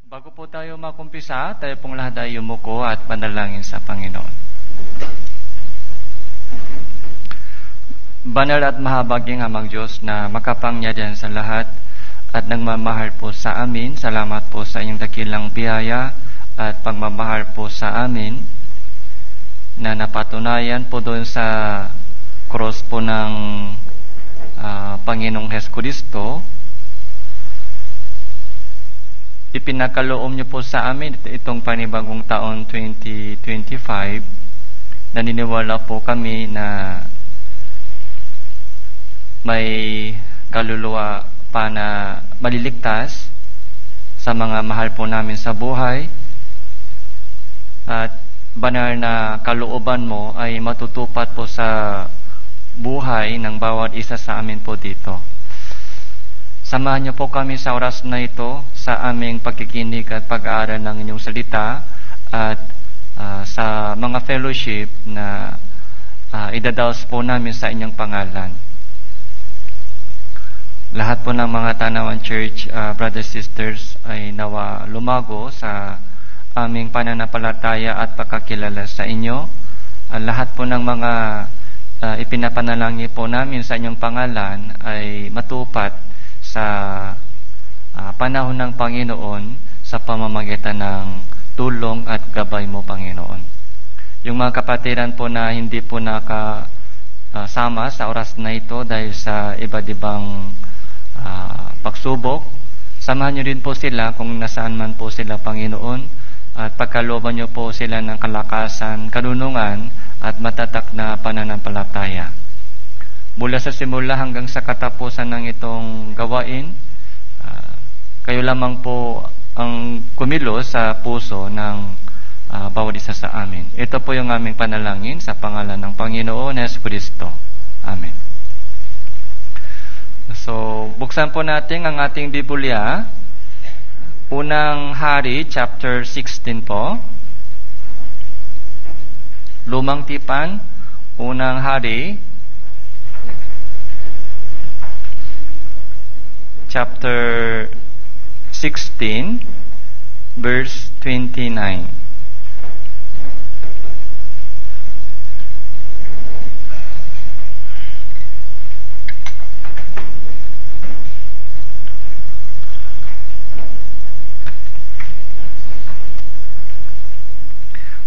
Bago po tayo makumpisa, tayo pong lahat ay yumuko at panalangin sa Panginoon. Banal at mahabaging Amang Diyos na makapangyarihan sa lahat at nagmamahal po sa amin, salamat po sa inyong dakilang biyaya at pagmamahal po sa amin na napatunayan po doon sa cross po ng Panginoong Jesucristo. Ipinakaloob niyo po sa amin itong panibagong taon 2025. Naniniwala po kami na may kaluluwa pa na maliligtas sa mga mahal po namin sa buhay, at banal na kalooban mo ay matutupad po sa buhay ng bawat isa sa amin po dito. Samahan niyo po kami sa oras na ito sa aming pagkikinig at pag-aaral ng inyong salita at sa mga fellowship na idadaos po namin sa inyong pangalan. Lahat po ng mga Tanawan Church brothers sisters ay nawa lumago sa aming pananampalataya at pagkakilala sa inyo. Lahat po ng mga ipinapanalangin po namin sa inyong pangalan ay matupad sa panahon ng Panginoon sa pamamagitan ng tulong at gabay mo, Panginoon. Yung mga kapatiran po na hindi po nakasama sa oras na ito dahil sa iba't ibang pagsubok, samahan nyo rin po sila kung nasaan man po sila, Panginoon, at pagkalooban nyo po sila ng kalakasan, karunungan at matatak na pananampalataya. Mula sa simula hanggang sa katapusan ng itong gawain, kayo lamang po ang kumilos sa puso ng bawat isa sa amin. Ito po yung aming panalangin sa pangalan ng Panginoon Jesucristo. Amen. So, buksan po natin ang ating Biblia. Unang Hari, chapter 16 po. Lumang Tipan, Unang Hari, chapter 16, verse 29.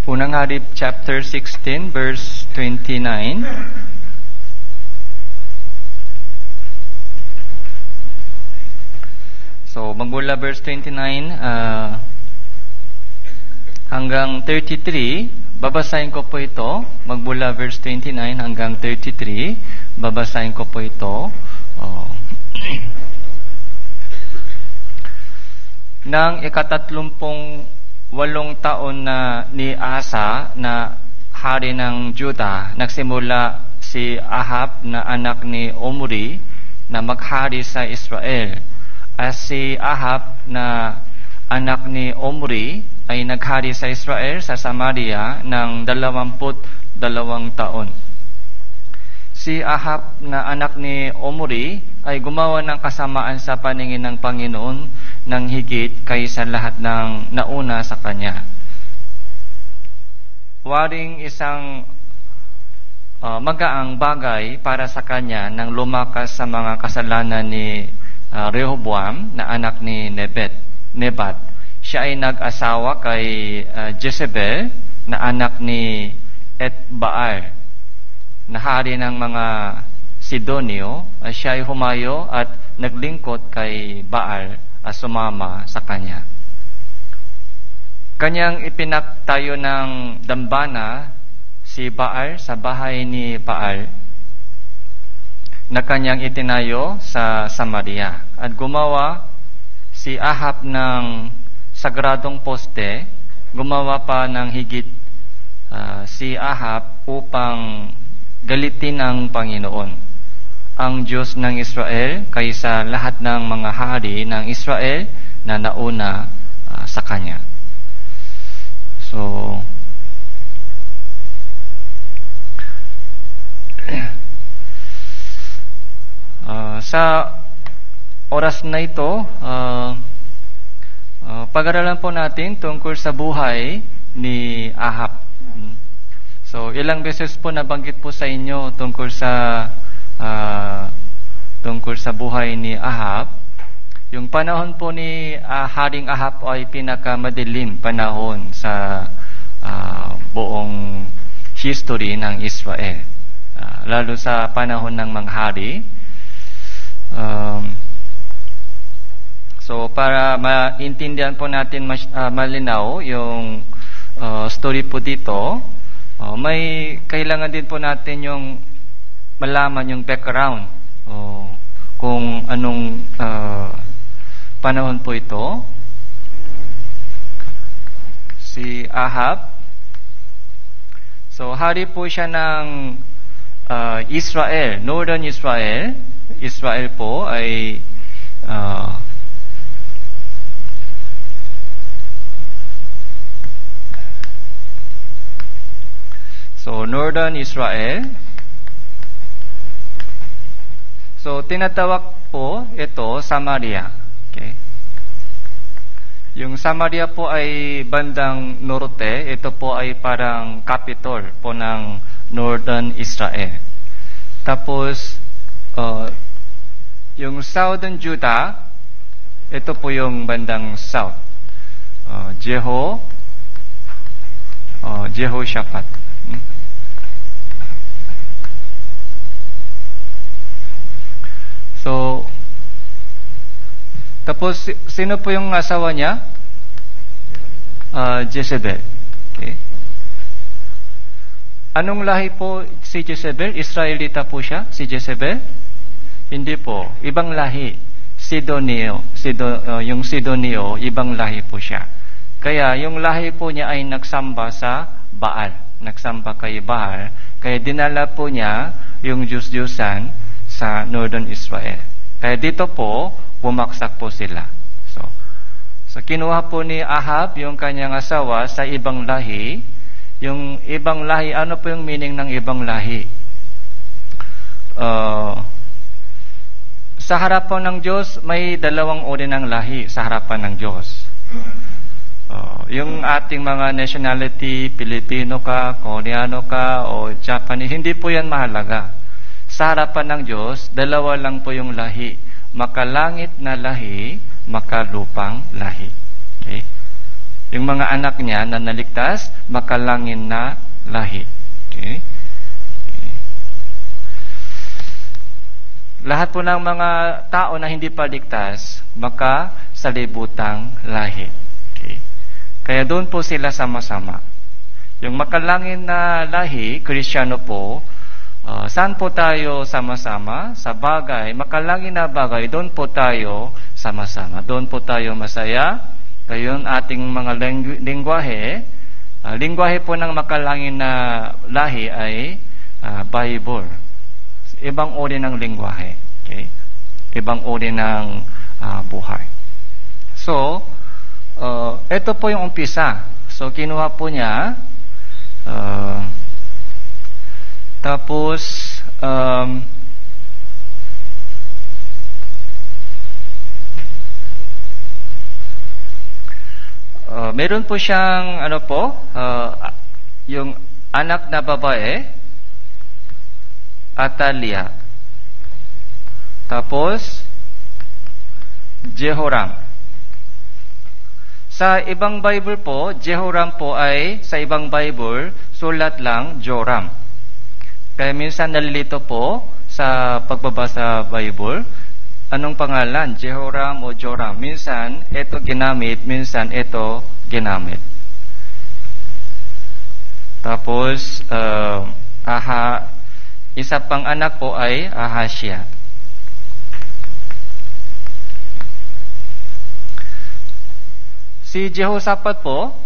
Unang Hari, chapter 16, verse 29. So, magmula verse 29 hanggang 33, babasahin ko po ito. Magmula verse 29 hanggang 33, babasahin ko po ito. Nang 38 taon na ni Asa na hari ng Juda, nagsimula si Ahab na anak ni Omri na maghari sa Israel. As si Ahab na anak ni Omri ay naghari sa Israel sa Samaria ng 22 taon. Si Ahab na anak ni Omri ay gumawa ng kasamaan sa paningin ng Panginoon ng higit kaysa lahat ng nauna sa kanya. Waring isang magaang bagay para sa kanya nang lumakas sa mga kasalanan ni Rehoboam na anak ni Nebat. Siya ay nag-asawa kay Jezebel na anak ni Etbaal na hari ng mga Sidonio. Siya ay humayo at naglingkod kay Baal at sumama sa kanya. Kanyang ipinaktayo ng dambana si Baal sa bahay ni Baal na kanyang itinayo sa Samaria. At gumawa si Ahab ng sagradong poste, gumawa pa ng higit si Ahab upang galitin ang Panginoon, ang Diyos ng Israel, kaysa lahat ng mga hari ng Israel na nauna sa kanya. So, sa oras na ito, pag-aralan po natin tungkol sa buhay ni Ahab. So, ilang beses po nabanggit po sa inyo tungkol sa buhay ni Ahab. Yung panahon po ni Haring Ahab ay pinakamadilim panahon sa buong history ng Israel. Lalo sa panahon ng mga hari. So, para maintindihan po natin malinaw yung story po dito, may kailangan din po natin yung malaman yung background kung anong panahon po ito. Si Ahab, so hari po siya ng Israel, Northern Israel. Israel po ay Northern Israel. So, tinatawag po ito Samaria. Okay. Yung Samaria po ay bandang norte. Ito po ay parang capital po ng Northern Israel. Tapos, yung Southern Judah, ito po yung bandang south. Jehoshaphat. So, tapos, sino po yung asawa niya? Jezebel. Okay. Anong lahi po si Jezebel? Israelita po siya, si Jezebel? Hindi po. Ibang lahi. Yung Sidonio, ibang lahi po siya. Kaya, yung lahi po niya ay nagsamba sa Baal. Nagsamba kay Baal. Kaya dinala po niya yung Diyos-Diyosan sa Northern Israel. Kaya dito po, bumaksak po sila. So kinuha po ni Ahab yung kanyang asawa sa ibang lahi. Yung ibang lahi, ano po yung meaning ng ibang lahi? Sa harapan ng Diyos, may dalawang uri ng lahi sa harapan ng Diyos. Yung ating mga nationality, Pilipino ka, Koreano ka, o Japanese, hindi po yan mahalaga. Sa harapan ng Diyos, dalawa lang po yung lahi. Makalangit na lahi, makalupang lahi. Okay? Yung mga anak niya na naligtas, makalangin na lahi. Okay? Okay. Lahat po ng mga tao na hindi pa ligtas, makasalibutang lahi. Okay? Kaya doon po sila sama-sama. Yung makalangin na lahi, Kristiyano po, saan po tayo sama-sama? Sa bagay, makalangin na bagay, doon po tayo sama-sama. Doon po tayo masaya. Ngayon, ating mga lingwahe, lingwahe po ng makalangin na lahi ay Bible. Ibang uri ng lingwahe. Okay? Ibang uri ng buhay. So, ito po yung umpisa. So, kinuha po niya, tapos, meron po siyang, yung anak na babae, Atalia. Tapos, Jehoram. Sa ibang Bible po, Jehoram po ay, sa ibang Bible, sulat lang, Joram. Kaya minsan nalilito po sa pagbabasa Bible, anong pangalan? Jehoram o Joram. Minsan, ito ginamit, minsan ito ginamit. Tapos, isa pang anak po ay Ahasya. Si Jehoshaphat po,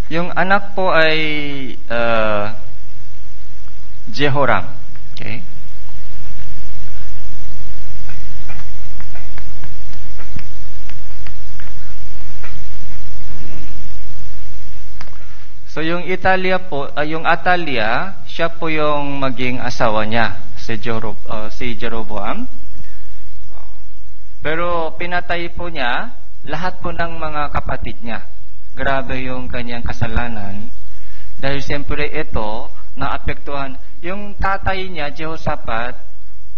yung anak po ay Jehoram. Okay? So yung Atalia, siya po yung maging asawa niya, si Jeroboam. Pero pinatay po niya lahat po ng mga kapatid niya. Grabe yung kanyang kasalanan. Dahil siyempre ito, naapektuhan. Yung tatay niya, Jehoshaphat,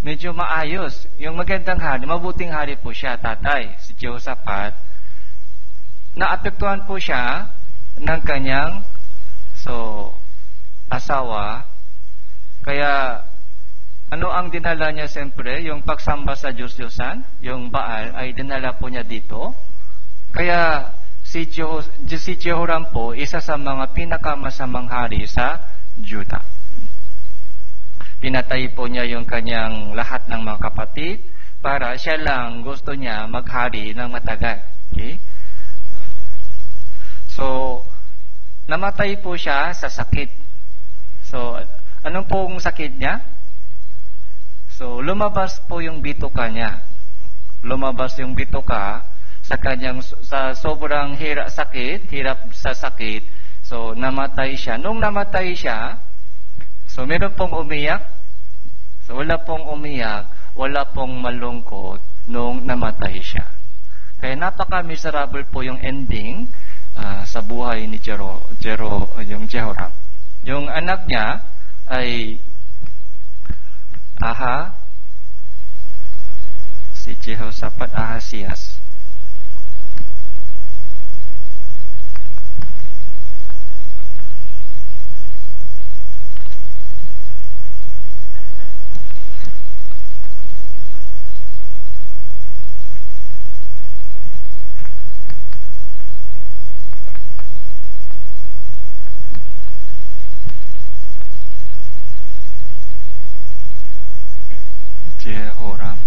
medyo maayos. Yung magandang hari, mabuting hari po siya, tatay, si Jehoshaphat. Naapektuhan po siya ng kanyang asawa. Kaya ano ang dinala niya siyempre? Yung pagsamba sa Diyos-Diyosan, yung Baal, ay dinala po niya dito. Kaya si Jehoram po, isa sa mga pinakamasamang hari sa Juda. Pinatay po niya yung kanyang lahat ng mga kapatid para siya lang gusto niya maghari ng matagal. Okay? So, namatay po siya sa sakit. So, anong pong sakit niya? So, lumabas po yung bituka niya. Lumabas yung bituka sa sobrang hirap sa sakit. So, namatay siya. Nung namatay siya, so meron pong umiyak. So, wala pong umiyak, wala pong malungkot nung namatay siya. Kaya napaka-miserable po yung ending sa buhay ni yung Jehoram. Yung anak niya ay si Jehoshaphat, Ahasias. Jehoram.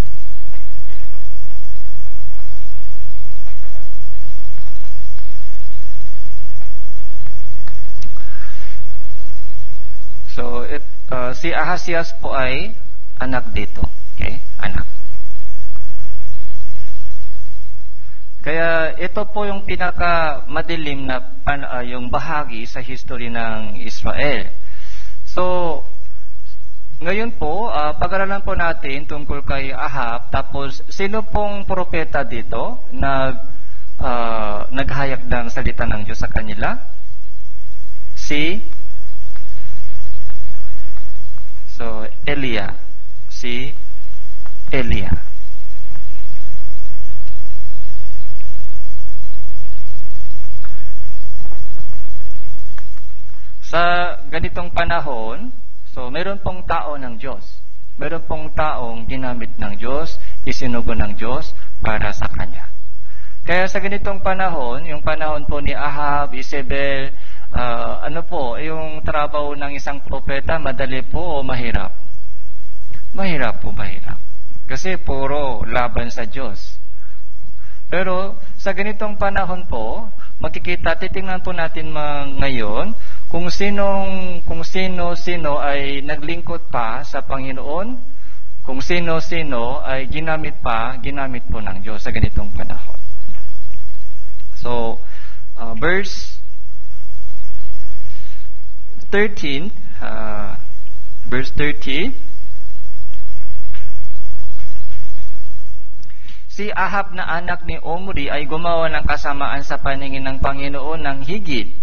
So, si Ahasias po ay anak dito. Okay? Anak. Kaya ito po yung pinaka-madilim na yung bahagi sa history ng Israel. So, ngayon po, pag-aralan po natin tungkol kay Ahab. Tapos, sino pong propeta dito naghayag ng salita ng Diyos sa kanila? Elia. Si Elia. Sa ganitong panahon, so meron pong tao ng Diyos. Meron pong taong ginamit ng Diyos, isinugo ng Diyos para sa Kanya. Kaya sa ganitong panahon, yung panahon po ni Ahab, Isabel, yung trabaho ng isang propeta, madali po o mahirap? Mahirap po, mahirap. Kasi puro laban sa Diyos. Pero sa ganitong panahon po, titingnan po natin ngayon kung sino ay naglingkod pa sa Panginoon, kung sino ay ginamit po ng Diyos sa ganitong panahon. So, verse 13, verse 30, si Ahab na anak ni Omri ay gumawa ng kasamaan sa paningin ng Panginoon ng higit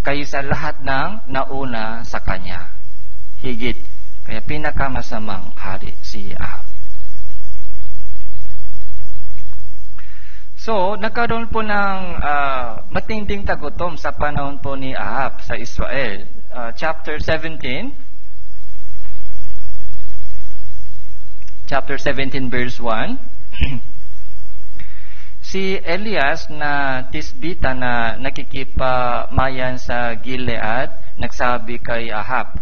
kaysa lahat ng nauna sa kanya. Higit. Kaya pinakamasamang hari si Ahab. So, nagkaroon po ng matinding tagutom sa panahon po ni Ahab sa Israel. Chapter 17, verse 1. Si Elias na Tisbita na nakikipamayan sa Gilead, nagsabi kay Ahab,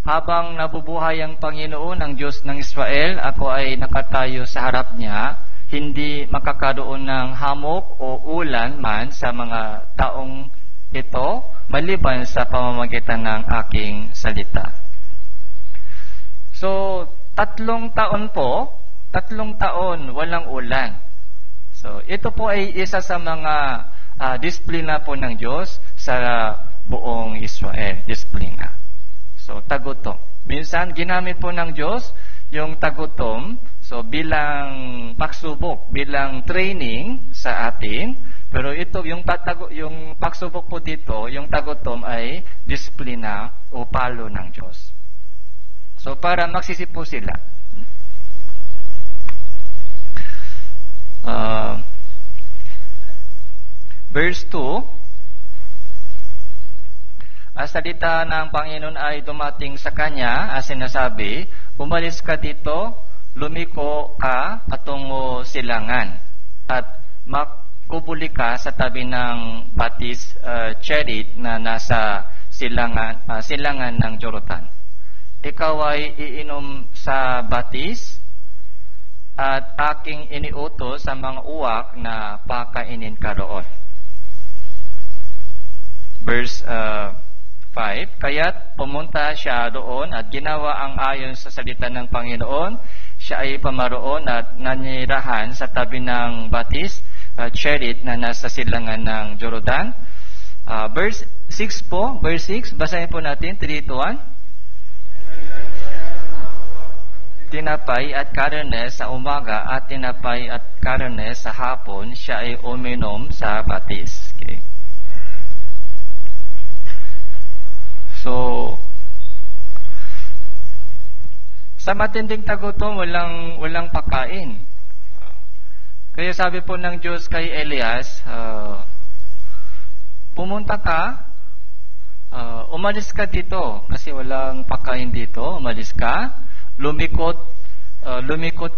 habang nabubuhay ang Panginoon, ang Diyos ng Israel, ako ay nakatayo sa harap niya, hindi makakaroon ng hamok o ulan man sa mga taong ito, maliban sa pamamagitan ng aking salita. So, 3 taon walang ulan. So, ito po ay isa sa mga disiplina po ng Diyos sa buong Israel. Disiplina. So, tagutom. Minsan, ginamit po ng Diyos yung tagutom So bilang pagsubok, bilang training sa atin, pero ito yung pagsubok po dito, yung tagutom ay disiplina o palo ng Diyos. So para magsisipo sila. Verse 2, ang salita ng Panginoon ay dumating sa kanya, as sinasabi, umalis ka dito, lumiko ka patungo silangan, at makubuli ka sa tabi ng Batis Cherit na nasa silangan ng Jordan. Ikaw ay iinom sa batis, at aking iniutos sa mga uwak na pakainin ka roon. Verse 5, kaya't pumunta siya roon at ginawa ang ayon sa salita ng Panginoon. Siya ay pamaroon at nanirahan sa tabi ng Batis Cherit na nasa silangan ng Jordan. Verse 6 po, verse 6, basahin po natin, 3 to 1. Tinapay at karne sa umaga at tinapay at karne sa hapon, siya ay uminom sa batis. Okay. So, sa matinding tagutom, walang pagkain. Kaya sabi po ng Diyos kay Elias, pumunta ka, umalis ka dito, kasi walang pagkain dito, umalis ka, lumikot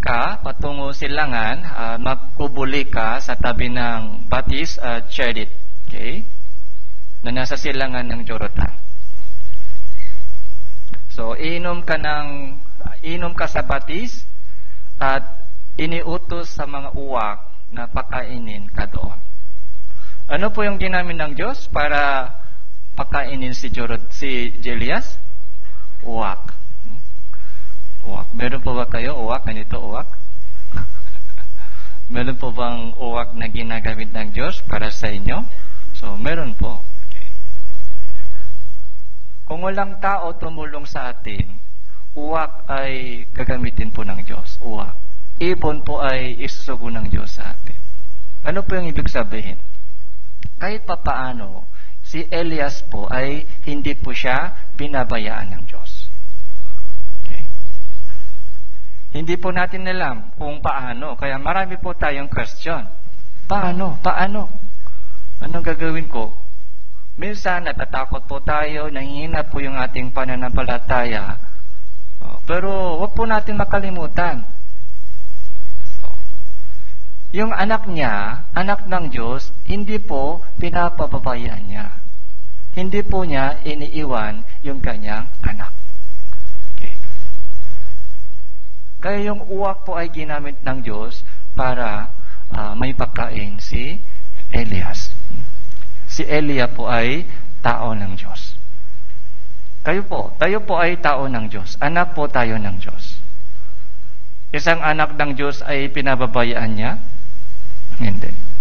ka patungo silangan, magkubuli ka sa tabi ng Batis Cherit, okay, na nasa silangan ng Jordan. So inom ka sa Batis at iniutos sa mga uwak na pakainin ka doon. Ano po yung ginamit ng Diyos para pakainin si Elias? Uwak. Uwak. Meron po ba kayo uwak? Ganito uwak? Meron po bang uwak na ginagamit ng Diyos para sa inyo? So, meron po. Okay. Kung walang tao tumulong sa atin, uwak ay gagamitin po ng Diyos. Uwak. Ibon po ay isusugo ng Diyos sa atin. Ano po yung ibig sabihin? Kahit papaano, si Elias po ay hindi po siya pinabayaan ng Diyos. Hindi po natin alam kung paano. Kaya marami po tayong question. Paano? Anong gagawin ko? Minsan natatakot po tayo, nanghihina po yung ating pananampalataya. Pero wag po natin makalimutan. Yung anak niya, anak ng Diyos, hindi po pinapababayaan niya. Hindi po niya iniiwan yung kanyang anak. Kaya yung uwak po ay ginamit ng Diyos para may pagkain si Elias. Si Elia po ay tao ng Diyos. Tayo po ay tao ng Diyos. Anak po tayo ng Diyos. Isang anak ng Diyos ay pinababayaan niya? Hindi.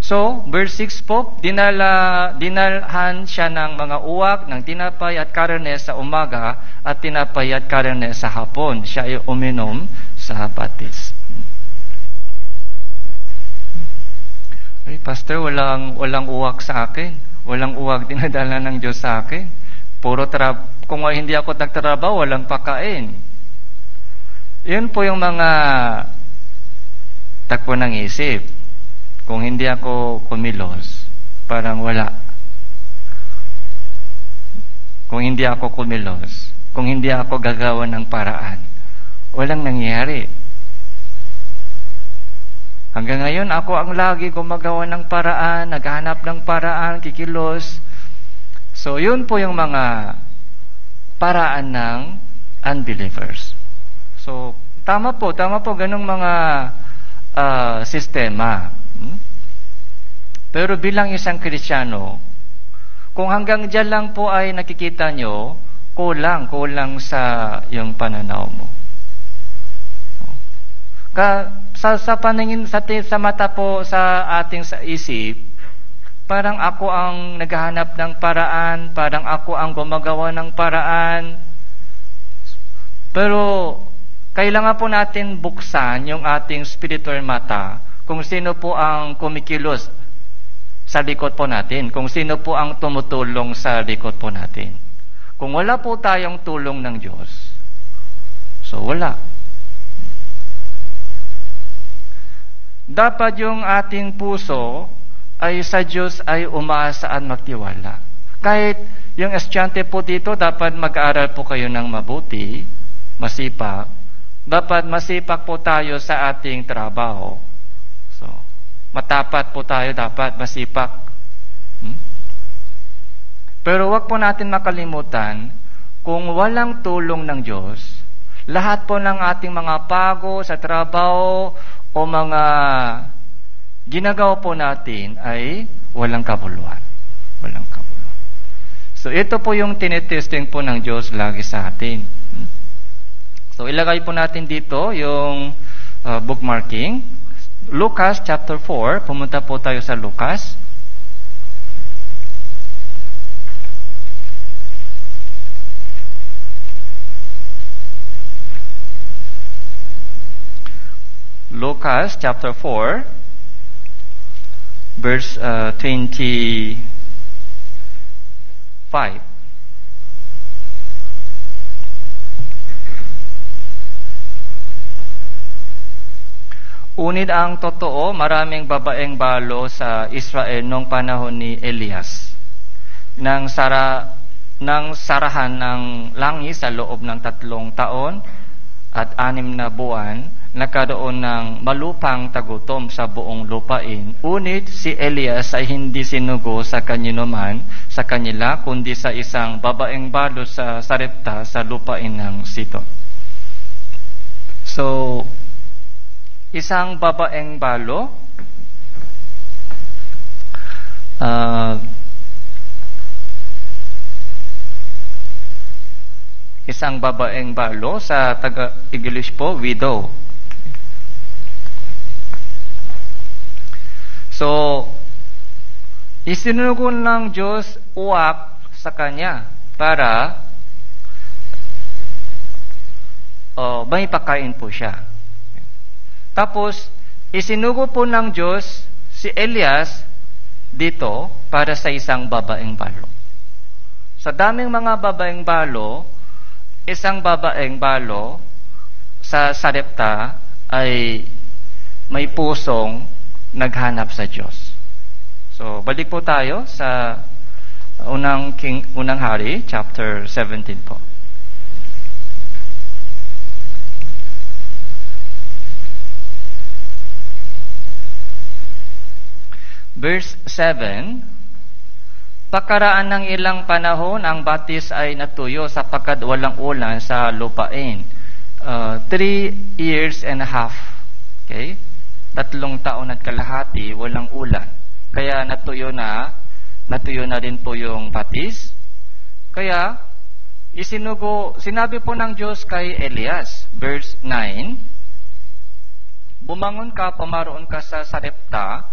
So, verse 6 po, dinalhan siya ng mga uwak, ng tinapay at karne sa umaga at tinapay at karne sa hapon. Siya ay uminom sa batis. Ay, Pastor, walang uwak sa akin. Walang uwak dinadala ng Diyos sa akin. Kung hindi ako nagtrabaho, walang pagkain. Yun po yung mga takbo ng isip. Kung hindi ako kumilos, parang wala. Kung hindi ako kumilos, kung hindi ako gagawa ng paraan, walang nangyayari. Hanggang ngayon, ako ang lagi gumagawa ng paraan, naghahanap ng paraan, kikilos. So, yun po yung mga paraan ng unbelievers. So, tama po, ganung mga sistema. Pero bilang isang Kristiyano, kung hanggang dyan lang po ay nakikita nyo, kulang sa yung pananaw mo. Sa paningin, sa mata po sa ating sa isip, parang ako ang naghahanap ng paraan, parang ako ang gumagawa ng paraan. Pero kailangan po natin buksan yung ating spiritual mata kung sino po ang kumikilos sa likod po natin, kung sino po ang tumutulong sa likod po natin. Kung wala po tayong tulong ng Diyos, so wala. Dapat yung ating puso ay sa Diyos ay umaasa at magtiwala. Kahit yung estudyante po dito, dapat mag-aaral po kayo ng mabuti, masipag. Dapat masipag po tayo sa ating trabaho. So, matapat po tayo, dapat masipag. Pero wag po natin makalimutan, kung walang tulong ng Diyos, lahat po ng ating mga pagod sa trabaho o mga ginagawa po natin ay walang kabuluhan. Walang kabuluhan. So ito po yung tinitesting po ng Diyos lagi sa atin. So ilagay po natin dito yung bookmarking. Lucas chapter 4, pumunta po tayo sa Lucas. Lucas chapter 4, verse 25. Unid ang totoo, maraming babaeng balo sa Israel noong panahon ni Elias. Nang sarahan ng langis sa loob ng 3 taon at 6 na buwan, nagkaroon ng malupang tagutom sa buong lupain. Unit si Elias ay hindi sinugo sa kanino-man sa kanila, kundi sa isang babaeng balo sa Sarepta sa lupain ng Sidon. So, isang babaeng balo, isang babaeng balo sa taga-English po, widow. So, isinugo ng Diyos uwak sa kanya para may pakain po siya. Tapos, isinugo po ng Diyos si Elias dito para sa isang babaeng balo. Sa daming mga babaeng balo, isang babaeng balo sa Sarepta ay may pusong naghanap sa Diyos. So, balik po tayo sa unang hari, chapter 17 po. Verse 7, pagkaraan ng ilang panahon, ang batis ay natuyo sapagkat walang ulan sa lupain. 3 years and a half. Okay? 3 taon at kalahati, walang ulan. Kaya natuyo na rin po yung batis. Kaya, sinabi po ng Diyos kay Elias, verse 9, bumangon ka, pumaroon ka sa Sarepta,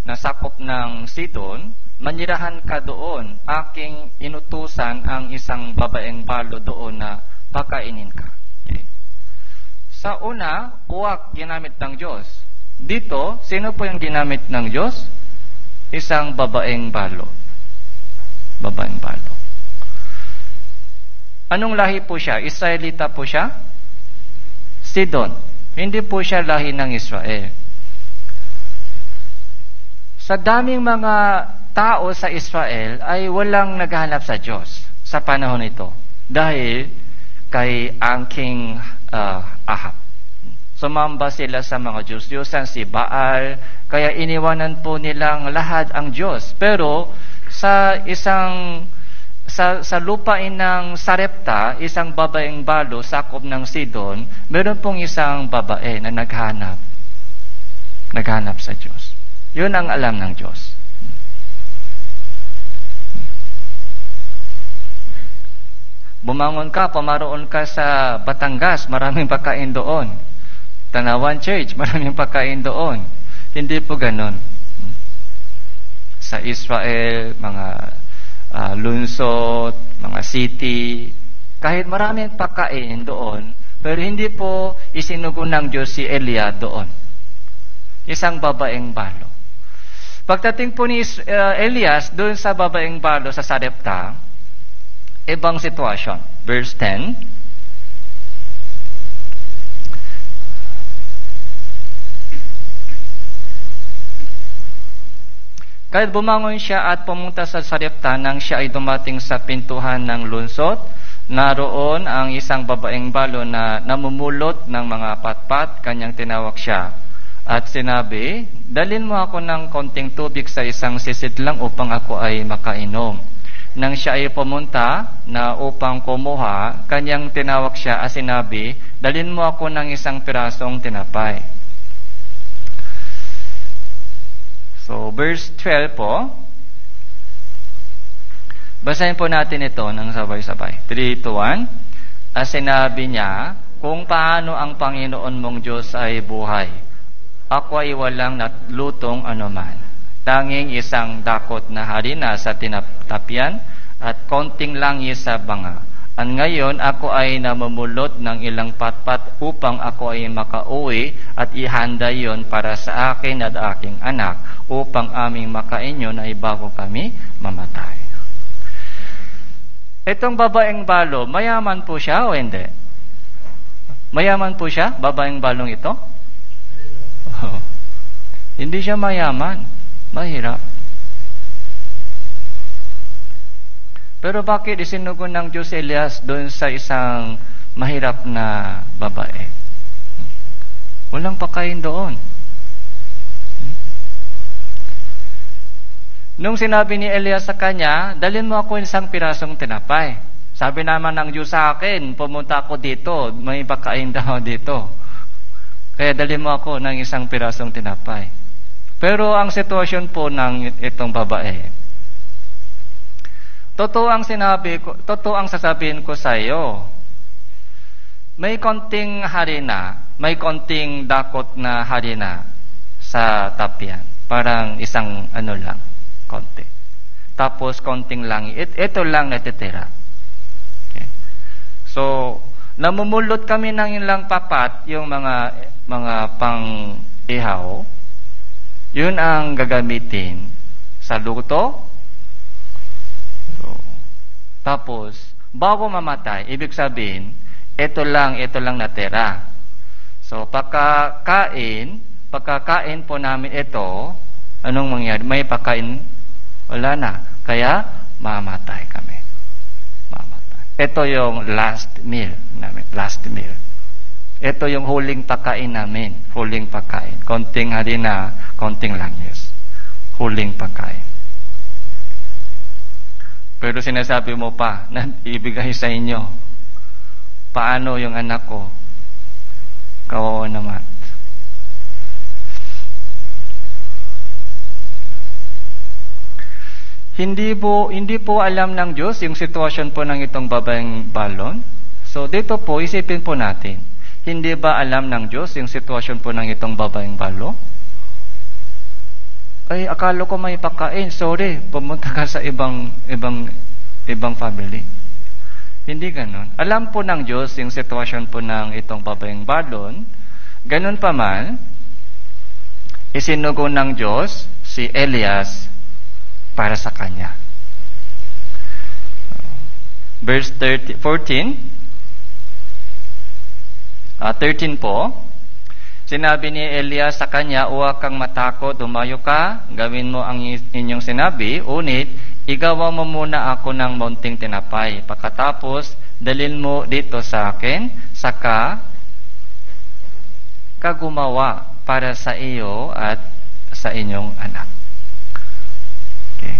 na sakop ng Sidon, manirahan ka doon, aking inutusan ang isang babaeng balo doon na pakainin ka. Okay. Sa una, uwak ginamit ng Diyos. Dito, sino po yung ginamit ng Diyos? Isang babaeng balo. Babaeng balo. Anong lahi po siya? Israelita po siya? Sidon. Hindi po siya lahi ng Israel. Sa daming mga tao sa Israel ay walang naghahanap sa Diyos sa panahon ito dahil kay ang King Ahab. Sumamba sila sa mga Diyos-Diyosan, si Baal, kaya iniwanan po nilang lahat ang Diyos. Pero sa lupain ng Sarepta, isang babaeng balo sakop ng Sidon, meron pong isang babae na naghanap sa Diyos. Yun ang alam ng Diyos. Bumangon ka, pumaroon ka sa Batangas, maraming pagkain doon. Tanawan Church, maraming pagkain doon. Hindi po ganon. Sa Israel, mga lungsod, mga city, kahit maraming pagkain doon, Pero hindi po isinugo ng Diyos si Elia doon. Isang babaeng balo. Pagdating po ni Elias doon sa babaeng balo sa Sarepta, ibang sitwasyon. Verse 10. Kahit bumangon siya at pumunta sa Sarepta nang siya ay dumating sa pintuhan ng lunsot, naroon ang isang babaeng balo na namumulot ng mga patpat. Kanyang tinawag siya at sinabi, dalhin mo ako ng konting tubig sa isang sisidlang upang ako ay makainom. Nang siya ay pumunta na upang kumuha, kanyang tinawag siya at sinabi, dalhin mo ako ng isang pirasong tinapay. So, verse 12 po. Basahin po natin ito ng sabay-sabay. 3, 2, 1. At sinabi niya, kung paano ang Panginoon mong Diyos ay buhay, ako ay walang natlutong anuman. Tanging isang dakot na harina sa tinapyan at konting langis sa banga. At ngayon ako ay namumulot ng ilang patpat upang ako ay makauwi at ihanda yon para sa akin at aking anak upang aming makain yun ay bago kami mamatay. Itong babaeng balo, mayaman po siya o hindi? Mayaman po siya, babaeng balong ito? Oh. Hindi siya mayaman, mahirap. Pero bakit isinugo ng Diyos Elias doon sa isang mahirap na babae? Walang pakain doon. Nung sinabi ni Elias sa kanya, dalhin mo ako isang pirasong tinapay. Sabi naman ng Diyos sa akin, pumunta ako dito, may pakain daw dito. Kaya dalhin mo ako ng isang pirasong tinapay. Pero ang sitwasyon po ng itong babae, totoo ang sasabihin ko sa iyo. May konting harina, may konting dakot na harina sa tapyan. Parang isang lang, konti. Tapos konting lang, ito lang natitira. Okay. So, namumulot kami ng ilang papat, yung mga pang-ihaw. Yun ang gagamitin sa luto. Tapos, bago mamatay, ibig sabihin, ito lang natira. So, pagkakain po namin ito, anong mangyari? May pagkain, wala na. Kaya, mamatay kami. Mamatay. Ito yung last meal namin. Last meal. Ito yung huling pagkain namin. Huling pagkain. Konting harina, konting langis. Huling pagkain. Pero sinasabi mo pa na ibigay sa inyo. Paano yung anak ko? Kawawa naman. Hindi po alam ng Diyos yung sitwasyon po ng itong babaeng balon. So dito po, isipin po natin. Hindi ba alam ng Diyos yung sitwasyon po ng itong babaeng balo? Ay, akala ko may pagkain. Sorry, pumunta ka sa ibang family. Hindi ganon. Alam po ng Diyos yung sitwasyon po ng itong babaeng balon. Ganon pa man, isinugo ng Diyos si Elias para sa kanya. Verse 13 po, sinabi ni Elias sa kanya, huwag kang matakot, dumayo ka, gawin mo ang inyong sinabi, unit, igawa mo muna ako ng munting tinapay. Pagkatapos, dalhin mo dito sa akin, saka kagumawa para sa iyo at sa inyong anak. Okay.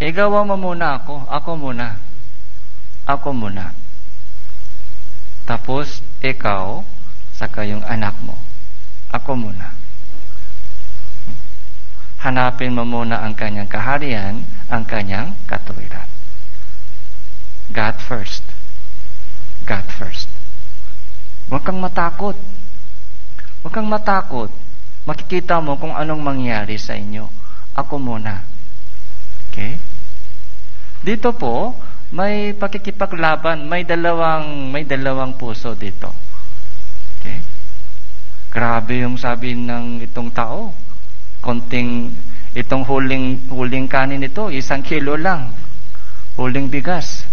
Igawa mo muna ako muna. Tapos, ikaw, saka yung anak mo. Ako muna. Hanapin mo muna ang kanyang kaharian, ang kanyang katuwiran. God first. God first. Huwag kang matakot. Huwag kang matakot. Makikita mo kung anong mangyari sa inyo. Ako muna. Okay? Dito po, may pakikipaglaban, may dalawang puso dito. Okay? Grabe yung sabi ng itong tao. Itong huling kanin ito, 1 kilo lang. Huling bigas.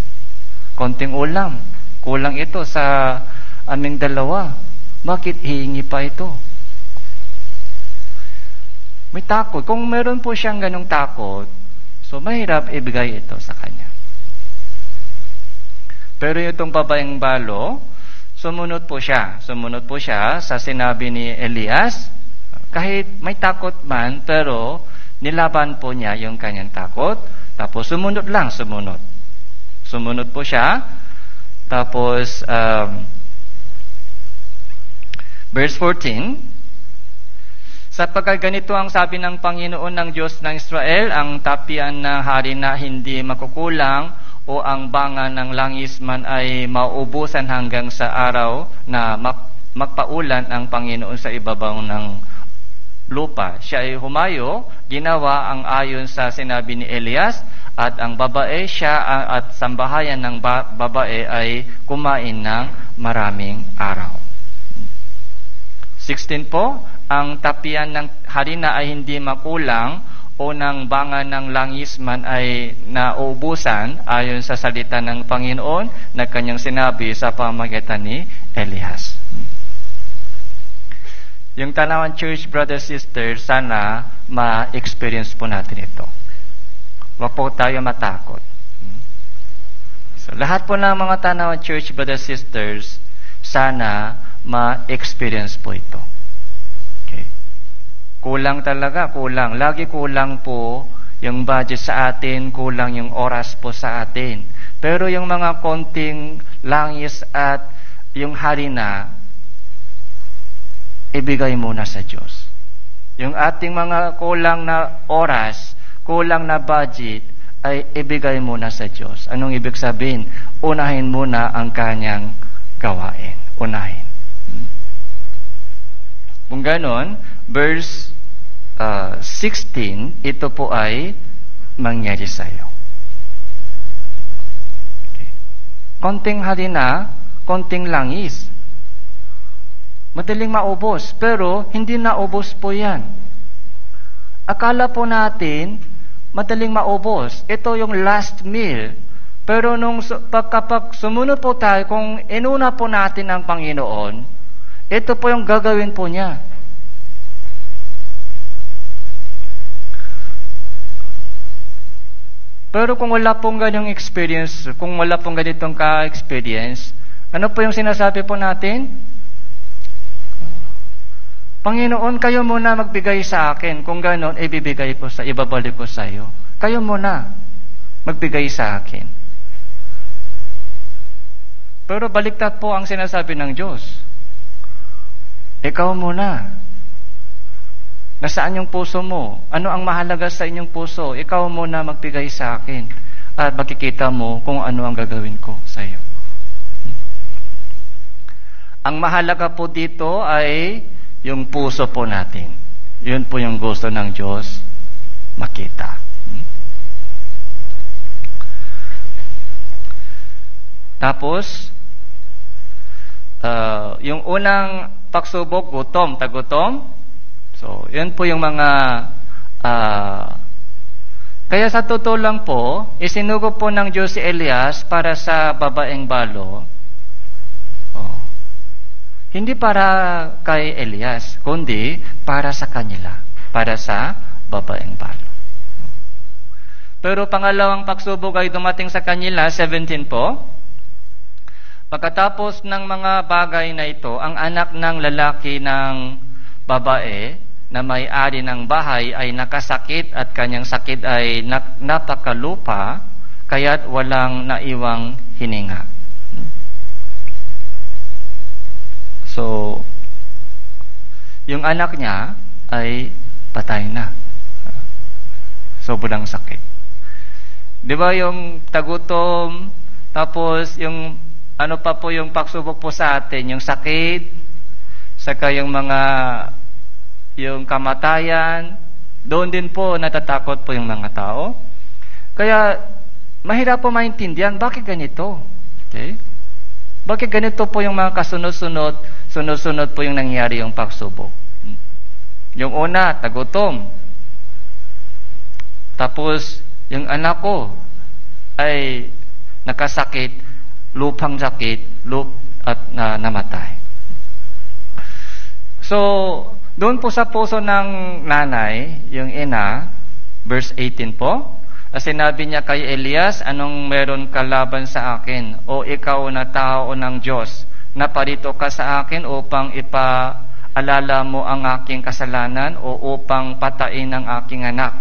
Konting ulam. Kulang ito sa aming dalawa. Bakit hihingi pa ito? May takot. Kung meron po siyang ganong takot, so mahirap ibigay ito sa kanya. Pero itong babaeng balo, sumunod po siya. Sumunod po siya sa sinabi ni Elias. Kahit may takot man, pero nilaban po niya yung kanyang takot. Tapos sumunod lang, sumunod. Sumunod po siya. Tapos, verse 14, sapagkat ganito ang sabi ng Panginoon ng Diyos ng Israel, ang tapian na hari na hindi makukulang, o ang banga ng langis man ay maubusan hanggang sa araw na magpaulan ang Panginoon sa ibabaw ng lupa. Siya ay humayo, ginawa ang ayon sa sinabi ni Elias, at ang babae, siya at sambahayan ng babae ay kumain ng maraming araw. 16 po, ang tapian ng harina ay hindi makulang, o ng banga ng langis man ay naubusan ayon sa salita ng Panginoon na kanyang sinabi sa pamamagitan ni Elias. Yung Tanawan Church, brothers, sisters, sana ma-experience po natin ito. Huwag po tayo matakot. So, lahat po ng mga Tanawan Church, brothers, sisters, sana ma-experience po ito. Kulang talaga, kulang. Lagi kulang po yung budget sa atin, kulang yung oras po sa atin. Pero yung mga konting langis at yung harina, ibigay muna sa Diyos. Yung ating mga kulang na oras, kulang na budget, ay ibigay muna sa Diyos. Anong ibig sabihin? Unahin muna ang kanyang gawain. Unahin. Kung ganon, verse 16, ito po ay mangyari sa iyo. Okay. Konting harina, konting langis. Madaling maubos, pero hindi naubos po yan. Akala po natin, madaling maubos. Ito yung last meal. Pero kapag sumunod po tayo, kung inuna po natin ang Panginoon, ito po yung gagawin po niya. Pero kung wala pong ganyang experience, kung wala pong ganitong ka-experience, ano po yung sinasabi po natin? Panginoon, kayo muna magbigay sa akin. Kung gano'n, ibabalik ko sa iyo. Kayo muna magbigay sa akin. Pero baliktad po ang sinasabi ng Diyos. Ikaw muna. Nasaan yung puso mo? Ano ang mahalaga sa inyong puso? Ikaw muna magbigay sa akin. At makikita mo kung ano ang gagawin ko sa iyo. Ang mahalaga po dito ay yung puso po natin. Yun po yung gusto ng Diyos makita. Tapos, yung unang pagsubok, tagutom. So, yun po yung mga kaya sa totoo lang po, isinugo po ng Diyos si Elias para sa babaeng balo. Hindi para kay Elias, kundi para sa kanila, para sa babaeng balo. Pero pangalawang pagsubok ay dumating sa kanila, 17 po. Pagkatapos ng mga bagay na ito, ang anak ng lalaki ng babae na may-ari ng bahay ay nakasakit at kanyang sakit ay napakalupa, kaya't walang naiwang hininga. So, yung anak niya ay patay na. Sobrang sakit. Di ba yung tagutom, tapos yung ano pa po yung pagsubok po sa atin, yung sakit, saka yung yung kamatayan, doon din po natatakot po yung mga tao. Kaya mahirap po maintindihan, bakit ganito? Okay? Bakit ganito po yung mga sunod-sunod po yung nangyari yung pagsubok? Yung una, tagutom. Tapos, yung anak ko ay nakasakit, lupang sakit, at namatay. So, doon po sa puso ng nanay, yung ina, verse 18 po, sinabi niya kay Elias, anong meron ka laban sa akin? O ikaw na tao ng Diyos, naparito ka sa akin upang ipaalala mo ang aking kasalanan o upang patain ang aking anak?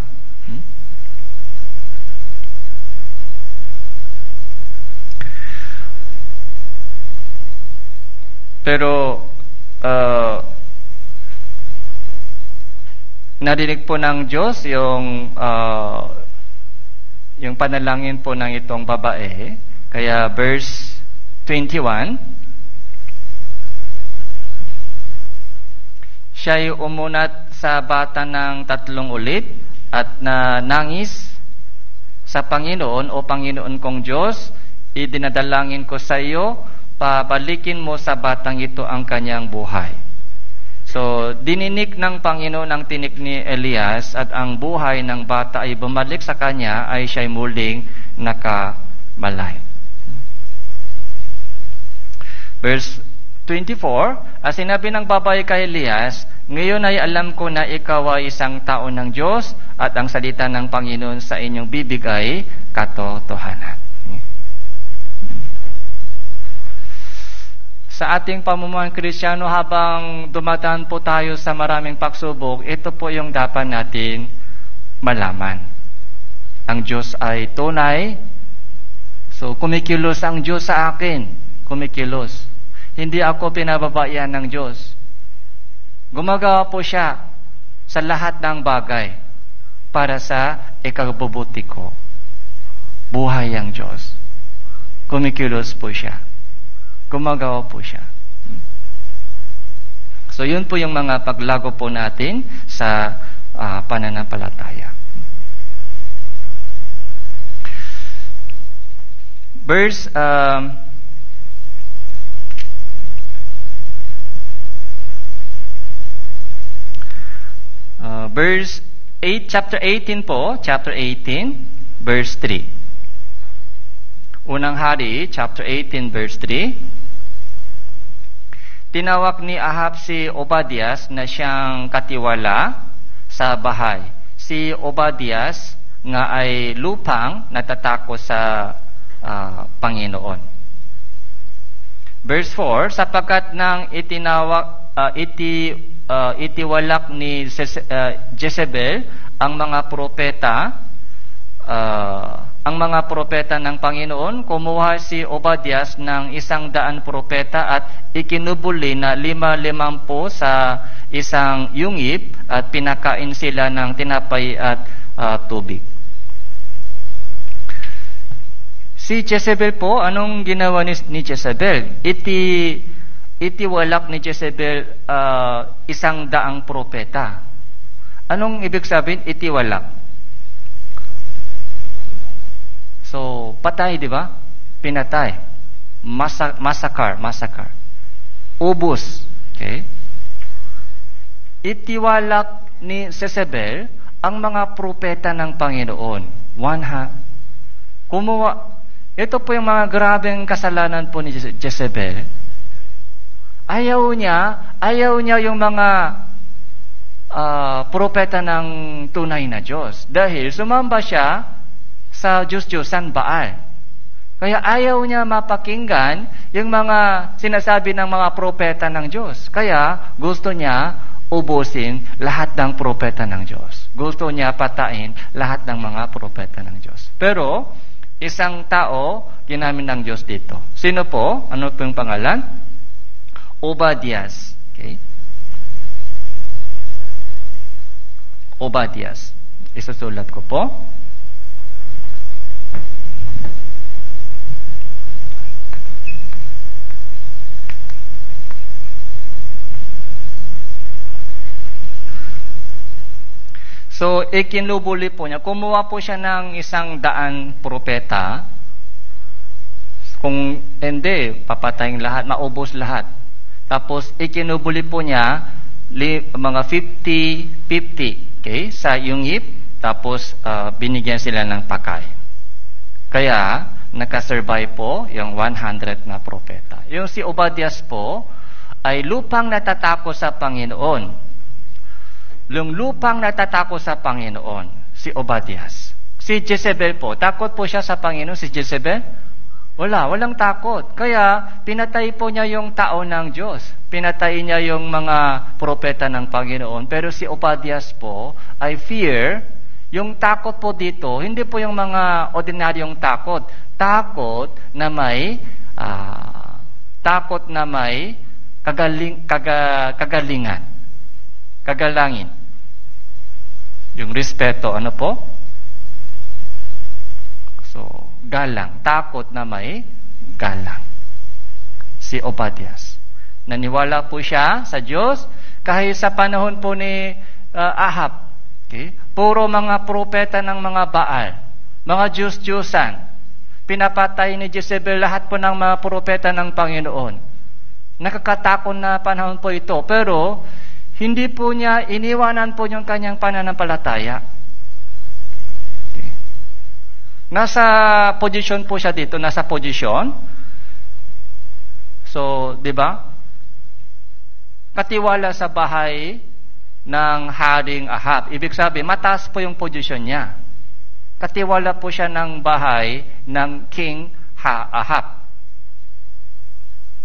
Pero, narinig po ng Diyos yung panalangin po ng itong babae. Kaya verse 21, siya'y umunat sa bata ng 3 ulit at nangis sa Panginoon, o Panginoon kong Diyos, idinadalangin ko sa iyo, pabalikin mo sa batang ito ang kanyang buhay. So, dininik ng Panginoon ang tinik ni Elias at ang buhay ng bata ay bumalik sa kanya, ay siya'y muling nakamalay. Verse 24, sinabi ng babae kay Elias, ngayon ay alam ko na ikaw ay isang tao ng Diyos at ang salita ng Panginoon sa inyong bibig ay katotohanan. Sa ating pamumuhay Kristiyano, habang dumadaan po tayo sa maraming pagsubok, ito po yung dapat natin malaman. Ang Diyos ay tunay. So, kumikilos ang Diyos sa akin. Kumikilos. Hindi ako pinababaian ng Diyos. Gumagawa po siya sa lahat ng bagay para sa ikabubuti ko. Buhay ang Diyos. Kumikilos po siya. Gumagawa po siya. So, yun po yung mga paglago po natin sa pananampalataya. Verse verse 8, chapter 18 po, chapter 18, verse 3. Unang Hari, chapter 18, verse 3. Tinawag ni Ahab si Obadias na siyang katiwala sa bahay. Si Obadias nga ay lupang natatako sa Panginoon. Verse 4, sapagkat nang itiwalak ni Jezebel ang mga propeta ng Panginoon, kumuha si Obadias ng 100 propeta at ikinubuli na 50 sa isang yungib at pinakain sila ng tinapay at tubig. Si Jezebel po, anong ginawa ni Jezebel? Itiwalak ni Jezebel 100 propeta. Anong ibig sabihin itiwalak? So, patay, di ba? Pinatay. Massacre. Ubos. Okay? Itiwalak ni Jezebel ang mga propeta ng Panginoon. Ito po yung mga grabeng kasalanan po ni Jezebel. Ayaw niya yung mga propeta ng tunay na Diyos. Dahil sumamba siya sa Diyos-Diyosan Baal. Kaya ayaw niya mapakinggan yung mga sinasabi ng mga propeta ng Diyos. Kaya gusto niya ubusin lahat ng propeta ng Diyos. Gusto niya patain lahat ng mga propeta ng Diyos. Pero, isang tao ginamit ng Diyos dito. Sino po? Ano po yung pangalan? Obadias. Okay? Obadias. Isusulat ko po. So, ikinubuli po niya. Kumuha po siya ng 100 propeta. Kung hindi, papatayin lahat, maubos lahat. Tapos, ikinubuli po niya mga 50-50, okay, sa yungip. Tapos, binigyan sila ng pakain. Kaya, nakasurvive po yung 100 na propeta. Yung si Obadias po, ay lupang natatakot sa Panginoon. Yung lupang natatakot sa Panginoon, si Obadias. Si Jezebel po, takot po siya sa Panginoon, si Jezebel? Walang takot. Kaya, pinatay po niya yung tao ng Diyos. Pinatay niya yung mga propeta ng Panginoon. Pero si Obadias po, ay fear. Yung takot po dito, hindi po yung mga ordinaryong takot. Takot na may kagalingan. Kagalangin. Yung respeto, ano po? So, galang. Takot na may galang. Si Obadias. Naniwala po siya sa Diyos kahit sa panahon po ni Ahab. Okay? Puro mga propeta ng mga Baal. Mga Diyos-Diyosan. Pinapatay ni Jezebel lahat po ng mga propeta ng Panginoon. Nakakatakot na panahon po ito. Pero, hindi po niya iniwanan po yung kanyang pananampalataya. Okay. Nasa posisyon po siya dito. Nasa posisyon. So, di ba? Katiwala sa bahay ng Haring Ahab. Ibig sabihin, mataas po yung posisyon niya. Katiwala po siya ng bahay ng King Ahab.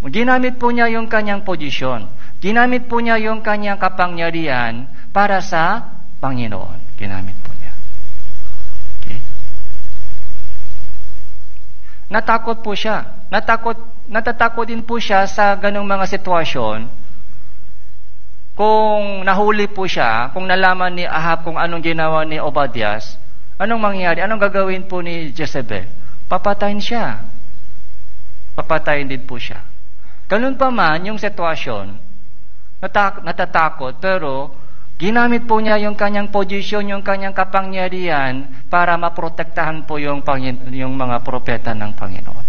Ginamit po niya yung kanyang posisyon. Ginamit po niya yung kanyang kapangyarihan para sa Panginoon. Ginamit po niya. Okay. Natakot po siya. Natatakot din po siya sa ganung mga sitwasyon. Kung nahuli po siya, kung nalaman ni Ahab kung anong ginawa ni Obadias, anong mangyayari? Anong gagawin po ni Jezebel? Papatayin siya. Papatayin din po siya. Ganun pa man yung sitwasyon, natatakot, pero ginamit po niya yung kanyang posisyon, yung kanyang kapangyarihan para maprotektahan po yung mga propeta ng Panginoon.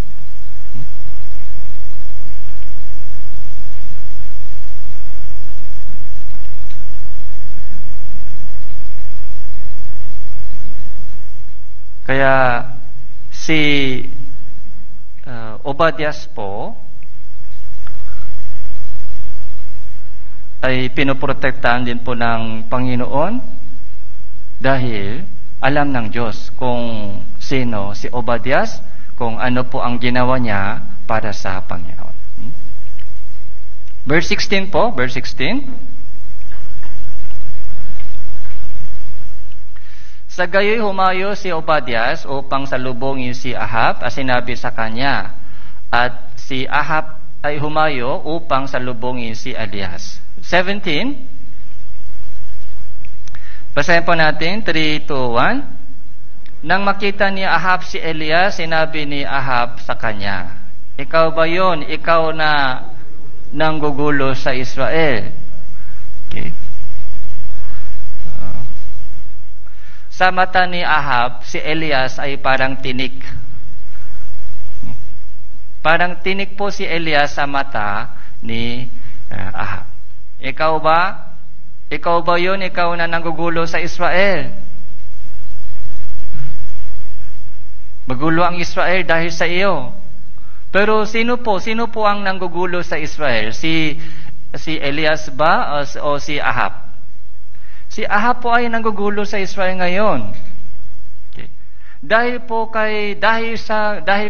Kaya si Obadias po ay pinoprotektahan din po ng Panginoon dahil alam ng Diyos kung sino si Obadias, kung ano po ang ginawa niya para sa Panginoon. Verse 16 po, verse 16. Sa gayoy humayo si Obadias upang salubungin si Ahab, as sinabi sa kanya, at si Ahab ay humayo upang salubungin si Elias. 17. Basahin po natin, 3, 2, 1. Nang makita ni Ahab si Elias, sinabi ni Ahab sa kanya, ikaw ba yon? Ikaw na nanggugulo sa Israel? Okay. Sa mata ni Ahab, si Elias ay parang tinik. Parang tinik po si Elias sa mata ni Ahab. Ikaw ba? Ikaw ba yun? Ikaw na nanggugulo sa Israel? Magulo ang Israel dahil sa iyo. Pero sino po? Sino po ang nanggugulo sa Israel? Si Elias ba o si Ahab? Si Ahab po ay nanggugulo sa Israel ngayon. Okay. Dahil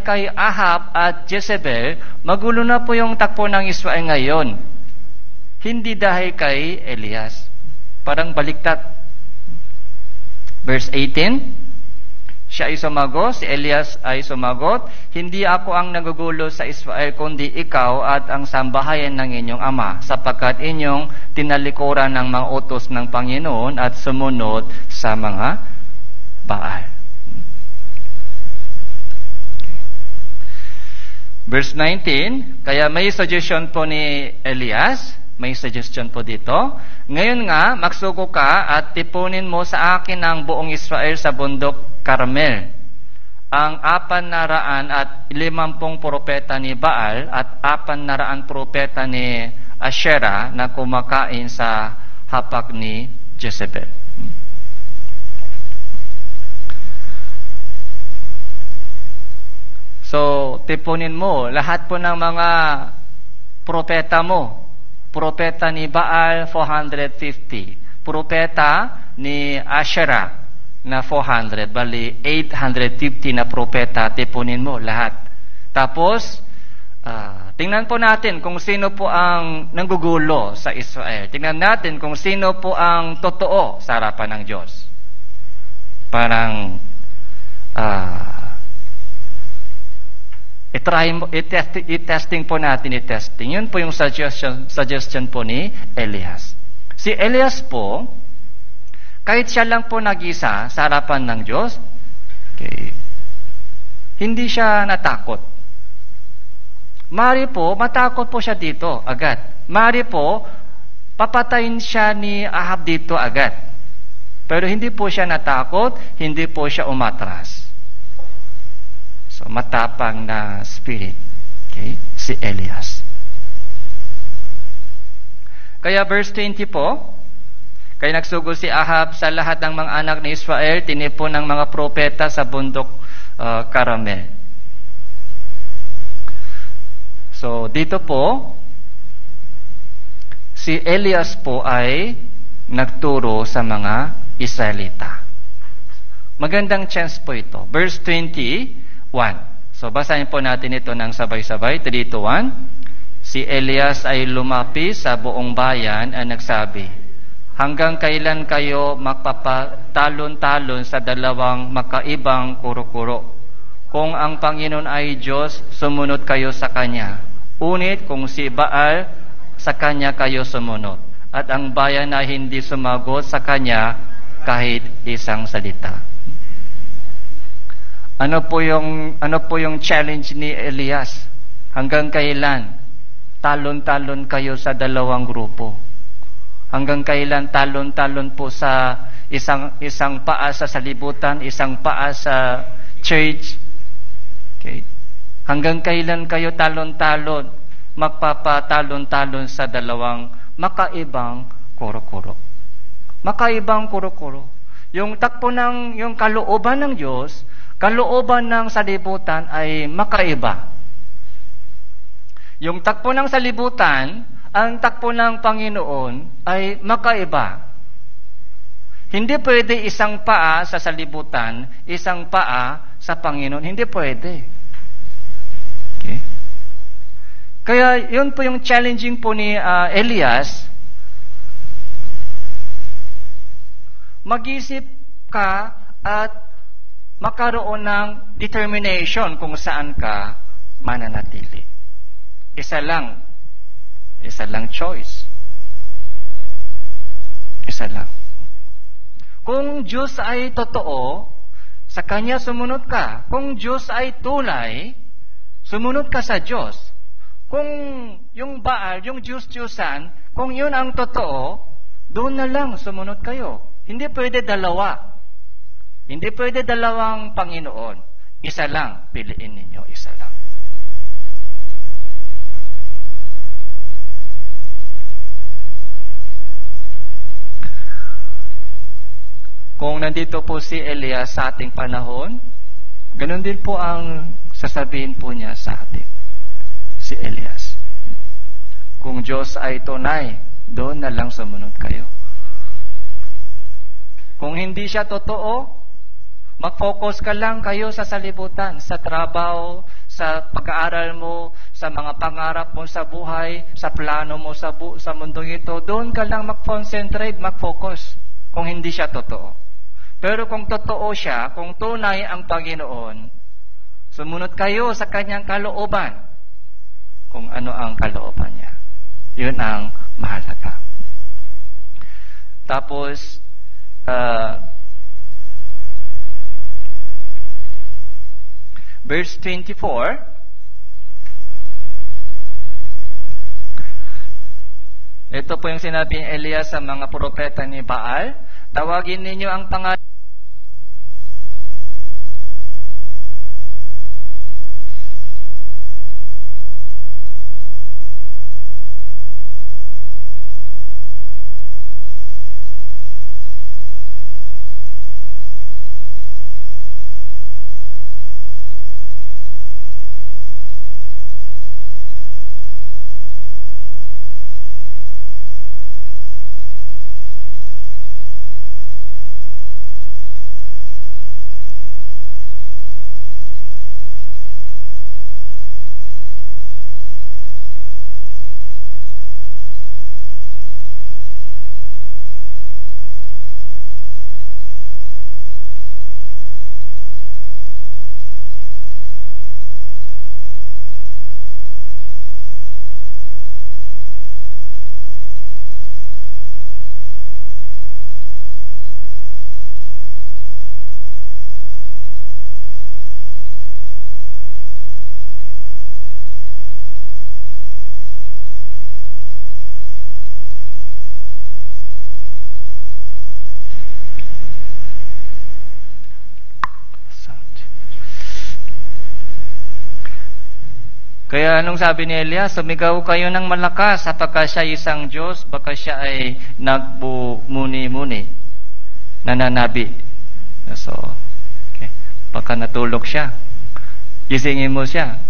kay Ahab at Jezebel, magulo na po yung takbo ng Israel ngayon. Hindi dahil kay Elias. Parang baliktad. Verse 18. Siya ay sumagot, si Elias ay sumagot, hindi ako ang nagugulo sa Israel, kundi ikaw at ang sambahayan ng inyong ama, sapagkat inyong tinalikuran ng mga utos ng Panginoon at sumunod sa mga Baal. Verse 19, kaya may suggestion po ni Elias, May suggestion po dito. Ngayon nga, magsugo ka at tipunin mo sa akin ang buong Israel sa bundok Carmel. Ang 450 propeta ni Baal at 400 propeta ni Asherah na kumakain sa hapak ni Jezebel. So, tipunin mo lahat po ng mga propeta mo. Propeta ni Baal, 450. Propeta ni Asherah na 400. Bali, 850 na propeta, tipunin mo lahat. Tapos, tingnan po natin kung sino po ang nanggugulo sa Israel. Tingnan natin kung sino po ang totoo sa harapan ng Diyos. Parang, i-testing po natin, i-testing. Yun po yung suggestion po ni Elias. Si Elias po, kahit siya lang po nag-isa sa harapan ng Diyos, okay, hindi siya natakot. Mari po, matakot po siya dito agad. Mari po, papatayin siya ni Ahab dito agad. Pero hindi po siya natakot, hindi po siya umatras. So, matapang na spirit. Okay? Si Elias. Kaya verse 20 po, kaya nagsugo si Ahab sa lahat ng mga anak ni Israel, tinipon ng mga propeta sa bundok Carmel. So, dito po, si Elias po ay nagturo sa mga Israelita. Magandang chance po ito. Verse 21. So, basahin po natin ito ng sabay-sabay. 3, 2, 1. Si Elias ay lumapis sa buong bayan at nagsabi, hanggang kailan kayo magpapatalon-talon sa dalawang makaibang kuro-kuro? Kung ang Panginoon ay Diyos, sumunod kayo sa Kanya. Unit kung si Baal, sa Kanya kayo sumunod. At ang bayan na hindi sumagot sa Kanya kahit isang salita. Ano po yung challenge ni Elias? Hanggang kailan talon-talon kayo sa dalawang grupo? Hanggang kailan talon-talon po sa isang paa sa salibutan, isang paa sa church? Okay. Hanggang kailan kayo talon-talon, magpapatalon-talon sa dalawang makaibang kuro-kuro? Makaibang kuro-kuro. Yung takbo ng yung kalooban ng Diyos, kalooban ng salibutan ay makaiba. Yung takbo ng salibutan, ang takbo ng Panginoon ay makaiba. Hindi pwede isang paa sa salibutan, isang paa sa Panginoon. Hindi pwede. Okay? Kaya yun po yung challenging po ni Elias. Mag-isip ka at makaroon ng determination kung saan ka mananatili. Isa lang choice. Isa lang. Kung Diyos ay totoo, sa Kanya sumunod ka. Kung Diyos ay tunay, sumunod ka sa Diyos. Kung yung Baal, yung Diyos-Diyusan, kung yun ang totoo, doon na lang sumunod kayo. Hindi pwede dalawa. Hindi pwede dalawang Panginoon. Isa lang. Piliin ninyo, isa lang. Kung nandito po si Elias sa ating panahon, ganun din po ang sasabihin po niya sa atin. Si Elias. Kung Diyos ay tunay, doon na lang sumunod kayo. Kung hindi siya totoo, mag-focus ka lang kayo sa salibutan, sa trabaho, sa pag-aaral mo, sa mga pangarap mo sa buhay, sa plano mo sa mundong ito. Doon ka lang mag-concentrate, mag-focus kung hindi siya totoo. Pero kung totoo siya, kung tunay ang Panginoon, sumunod kayo sa Kanyang kalooban. Kung ano ang kalooban niya. Yun ang mahalaga. Tapos, verse 24, Ito po yung sinabi ni Elias sa mga propeta ni Baal. Tawagin ninyo ang pangalan. Kaya anong sabi ni Elias? Sumigaw kayo ng malakas sapagkat siya isang Diyos, baka siya ay nagbumuni-muni, nananabi. So, okay. Baka natulog siya. Gisingin mo siya.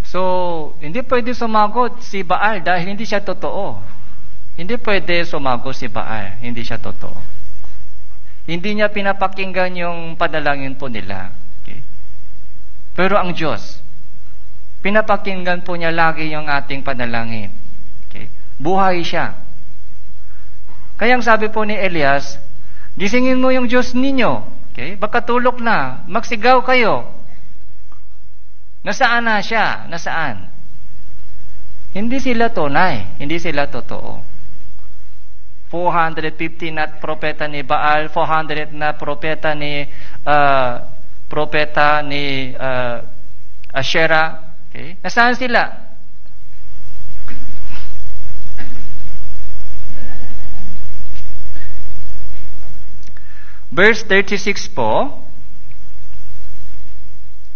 So, hindi pwede sumagot si Baal dahil hindi siya totoo. Hindi pwede sumagot si Baal, hindi siya totoo. Hindi niya pinapakinggan yung panalangin po nila. Okay? Pero ang Diyos, pinapakinggan po niya lagi yung ating panalangin. Okay? Buhay siya. Kaya ang sabi po ni Elias, gisingin mo yung Diyos ninyo. Okay? Baka tulog na, magsigaw kayo. Nasaan na siya? Nasaan? Hindi sila tunay, hindi sila totoo. 450 na propeta ni Baal, 400 na propeta ni Asherah. Okay? Nasaan sila? Verse 36 po,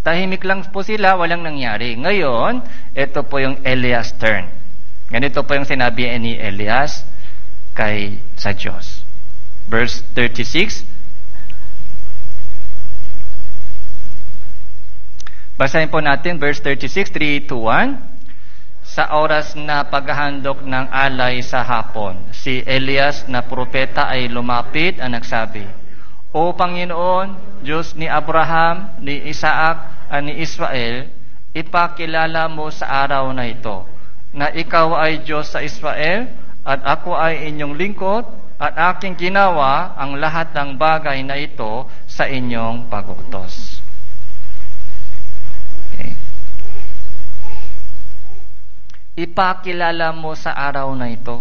tahimik lang po sila, walang nangyari. Ngayon, ito po yung Elias' turn. Ganito po yung sinabi ni Elias sa Diyos. Verse 36. Basahin po natin verse 36, 3, 2, 1. Sa oras na paghahandog ng alay sa hapon, si Elias na propeta ay lumapit at nagsabi, O Panginoon, Diyos ni Abraham, ni Isaac, at ni Israel, ipakilala mo sa araw na ito, na ikaw ay Diyos sa Israel, at ako ay inyong lingkod, at aking ginawa ang lahat ng bagay na ito sa inyong pag-utos. Okay. Ipakilala mo sa araw na ito.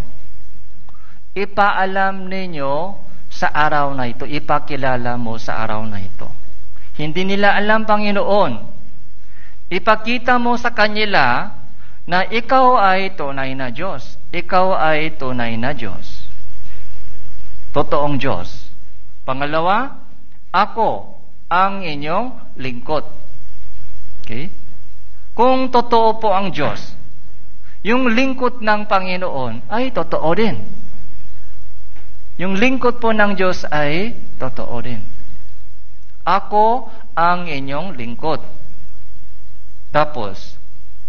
Ipaalam ninyo sa araw na ito. Ipakilala mo sa araw na ito. Hindi nila alam, Panginoon. Ipakita mo sa kanila na ikaw ay tunay na Diyos. Ikaw ay tunay na Diyos. Totoong Diyos. Pangalawa, ako ang inyong lingkod. Okay? Kung totoo po ang Diyos, yung lingkod ng Panginoon ay totoo din. Yung lingkod po ng Diyos ay totoo din. Ako ang inyong lingkod. Tapos,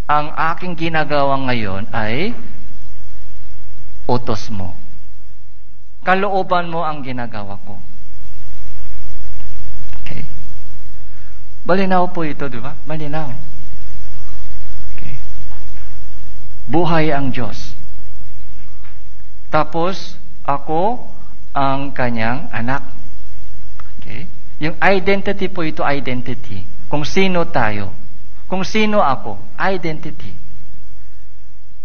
ang aking ginagawa ngayon ay utos mo. Kalooban mo ang ginagawa ko. Okay. Malinaw po ito, di ba? Malinaw. Okay. Buhay ang Diyos. Tapos, ako ang kanyang anak. Okay. Yung identity po ito, identity. Kung sino tayo. Kung sino ako, identity.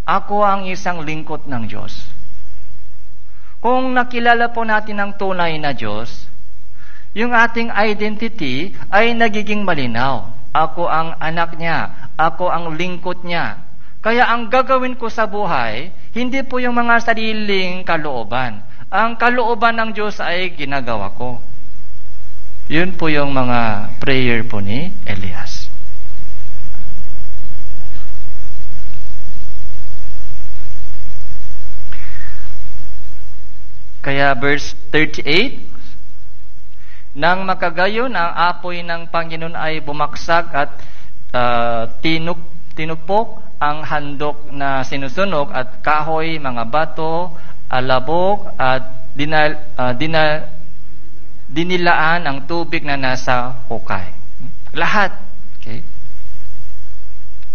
Ako ang isang lingkod ng Diyos. Kung nakilala po natin ang tunay na Diyos, yung ating identity ay nagiging malinaw. Ako ang anak niya, ako ang lingkod niya. Kaya ang gagawin ko sa buhay, hindi po yung mga sariling kalooban. Ang kalooban ng Diyos ay ginagawa ko. Yun po yung mga prayer po ni Elias. Kaya verse 38, nang makagayon, ang apoy ng Panginoon ay bumaksak at tinupok ang handok na sinusunog at kahoy, mga bato, alabok at dinilaan ang tubig na nasa hukay. Lahat, okay,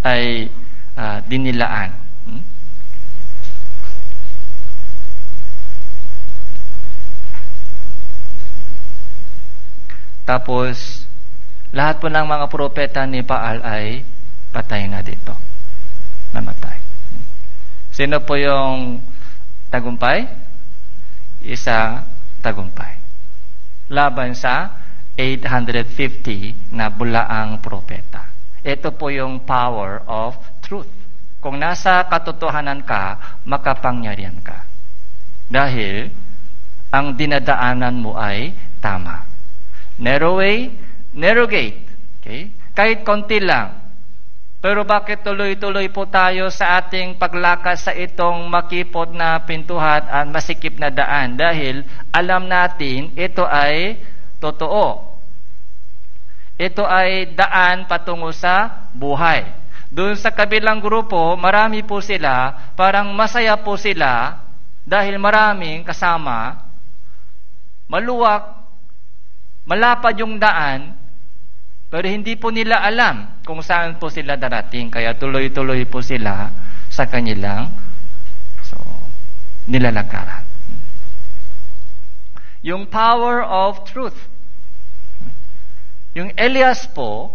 ay dinilaan. Tapos, lahat po ng mga propeta ni Baal ay patay na dito. Namatay. Sino po yung tagumpay? Isa tagumpay. Laban sa 850 na bulaang propeta. Ito po yung power of truth. Kung nasa katotohanan ka, makapangyarihan ka. Dahil, ang dinadaanan mo ay tama. Narrow way, narrow gate. Okay? Kahit konti lang. Pero bakit tuloy-tuloy po tayo sa ating paglakas sa itong makipot na pintuhan at masikip na daan? Dahil alam natin ito ay totoo. Ito ay daan patungo sa buhay. Doon sa kabilang grupo, marami po sila, parang masaya po sila dahil maraming kasama, maluwak, malapad yung daan, pero hindi po nila alam kung saan po sila darating. Kaya tuloy-tuloy po sila sa kanilang nilalakaran. Yung power of truth. Yung Elias po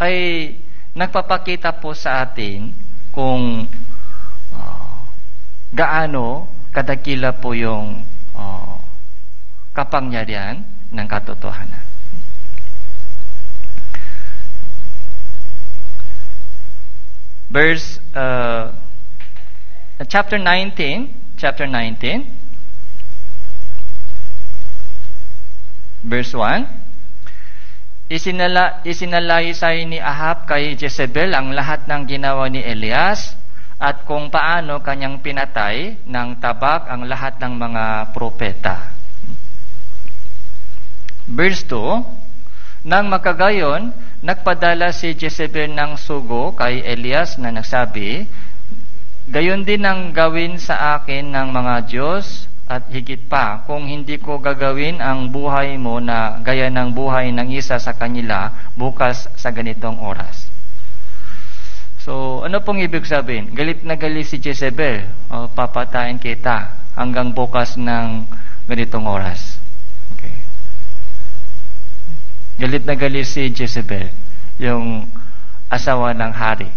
ay nagpapakita po sa atin kung gaano kadakila po yung kapangyarihan ng katotohanan. Verse chapter 19, verse 1. Isinalaysay ni Ahab kay Jezebel ang lahat ng ginawa ni Elias at kung paano kanyang pinatay ng tabak ang lahat ng mga propeta. Verse 2, nang makagayon, nagpadala si Jezebel ng sugo kay Elias na nagsabi, gayon din ang gawin sa akin ng mga Diyos at higit pa, kung hindi ko gagawin ang buhay mo na gaya ng buhay ng isa sa kanila bukas sa ganitong oras. So, ano pong ibig sabihin? Galit na galit si Jezebel, papatayin kita hanggang bukas ng ganitong oras. Galit na galit si Jezebel, yung asawa ng hari,